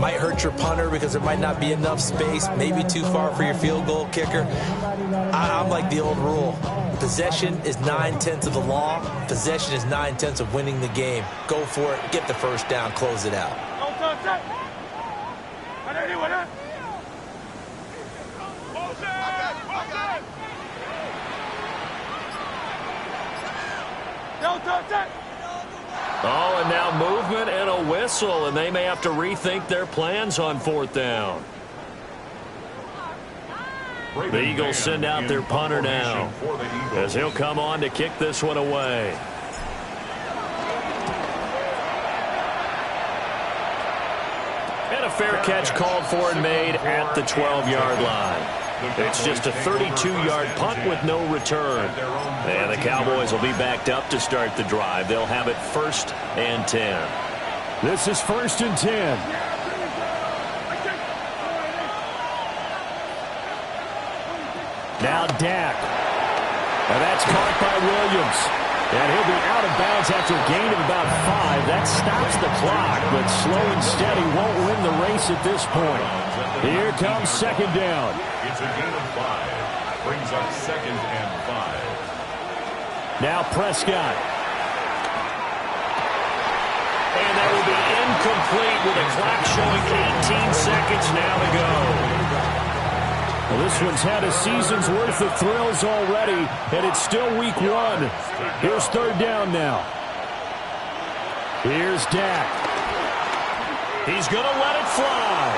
[SPEAKER 3] Might hurt your punter because there might not be enough space, maybe too far for your field goal kicker. I'm like the old rule. Possession is 9/10 of the law. Possession is 9/10 of winning the game. Go for it. Get the 1st down. Close it out.
[SPEAKER 2] Oh, and now movement and a whistle, and they may have to rethink their plans on 4th down. The Eagles send out their punter now as he'll come on to kick this one away. And a fair catch called for and made at the 12-yard line. It's just a 32-yard punt with no return. And the Cowboys will be backed up to start the drive. They'll have it 1st and 10.
[SPEAKER 6] This is 1st and 10. Now Dak. And that's caught by Williams. And he'll be out of bounds after a gain of about 5. That stops the clock, but slow and steady won't win the race at this point. Here comes 2nd down.
[SPEAKER 5] It's a gain of 5. Brings up 2nd and 5.
[SPEAKER 6] Now Prescott.
[SPEAKER 2] And that will be incomplete with a clock showing 18 seconds now to go.
[SPEAKER 6] Well, this one's had a season's worth of thrills already, and it's still week 1. Here's 3rd down now. Here's Dak.
[SPEAKER 2] He's going to let it fly.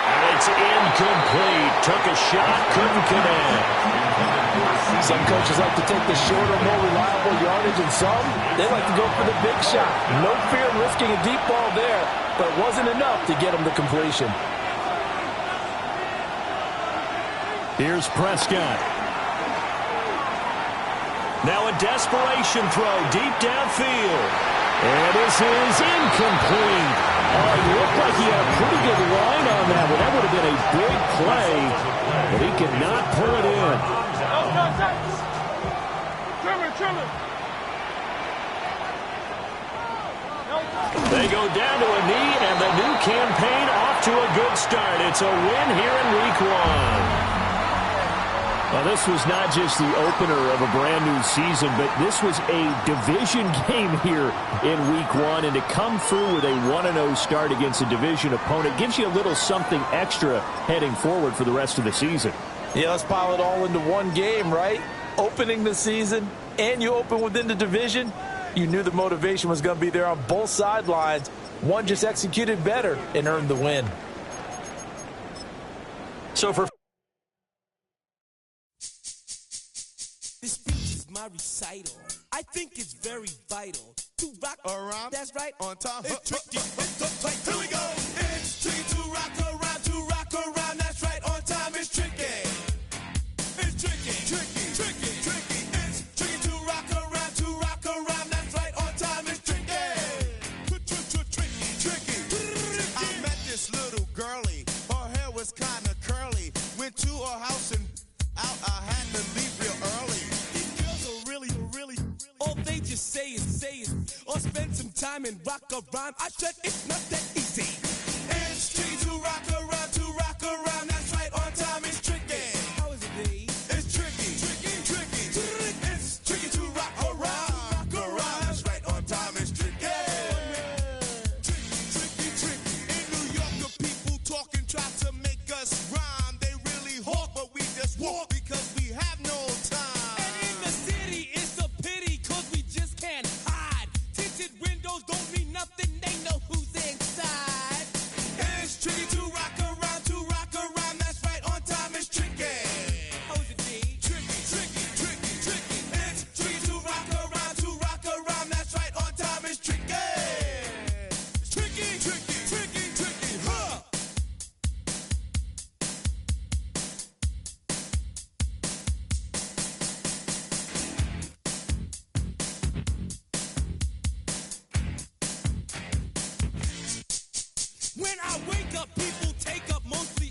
[SPEAKER 2] And it's incomplete. Took a shot, couldn't connect.
[SPEAKER 3] See,
[SPEAKER 4] Some coaches like to take the shorter, more reliable yardage, and some, they like to go for the big shot. No fear in risking a deep ball there, but it wasn't enough to get him to completion.
[SPEAKER 6] Here's Prescott. Now a desperation throw deep downfield. And this is incomplete. Oh, it looked like he had a pretty good line on that one. That would have been a big play, but he could not pull it in.
[SPEAKER 8] Trimmer.
[SPEAKER 2] They go down to a knee, and the new campaign off to a good start. It's a win here in Week 1.
[SPEAKER 6] Well, this was not just the opener of a brand-new season, but this was a division game here in Week 1, and to come through with a 1-0 start against a division opponent gives you a little something extra heading forward for the rest of the season.
[SPEAKER 4] Yeah, let's pile it all into one game, right? Opening the season, and you open within the division. You knew the motivation was going to be there on both sidelines. One just executed better and earned the win.
[SPEAKER 2] So for
[SPEAKER 9] this speech is my recital. I think it's very vital to rock around. That's right. On time. It's tricky. It's like, here we go. It's tricky to rock around. To rock around. That's right. On time. It's tricky. It's tricky. Tricky. It's tricky to rock around. To rock around. That's right. On time. It's tricky. Tricky. I met this little girlie. Her hair was kind of curly. Went to her house and out. I had to leave real early. All they just say is, or spend some time and rock a rhyme. I said it's not that easy. It's tricky to rock around, that's right, on time it's tricky. How is it, D? It's tricky. It's tricky to rock around, that's right, on time it's tricky. Tricky. In New York, the people talking try to make us rhyme. They really hawk, but we just walk because we have no time. Don't mean nothing, they know who's inside. It's tricky to rock around, that's right, on time it's tricky. How is it, D? Tricky. It's tricky to rock around, that's right, on time it's tricky. Tricky, huh? When I wake up, people take up mostly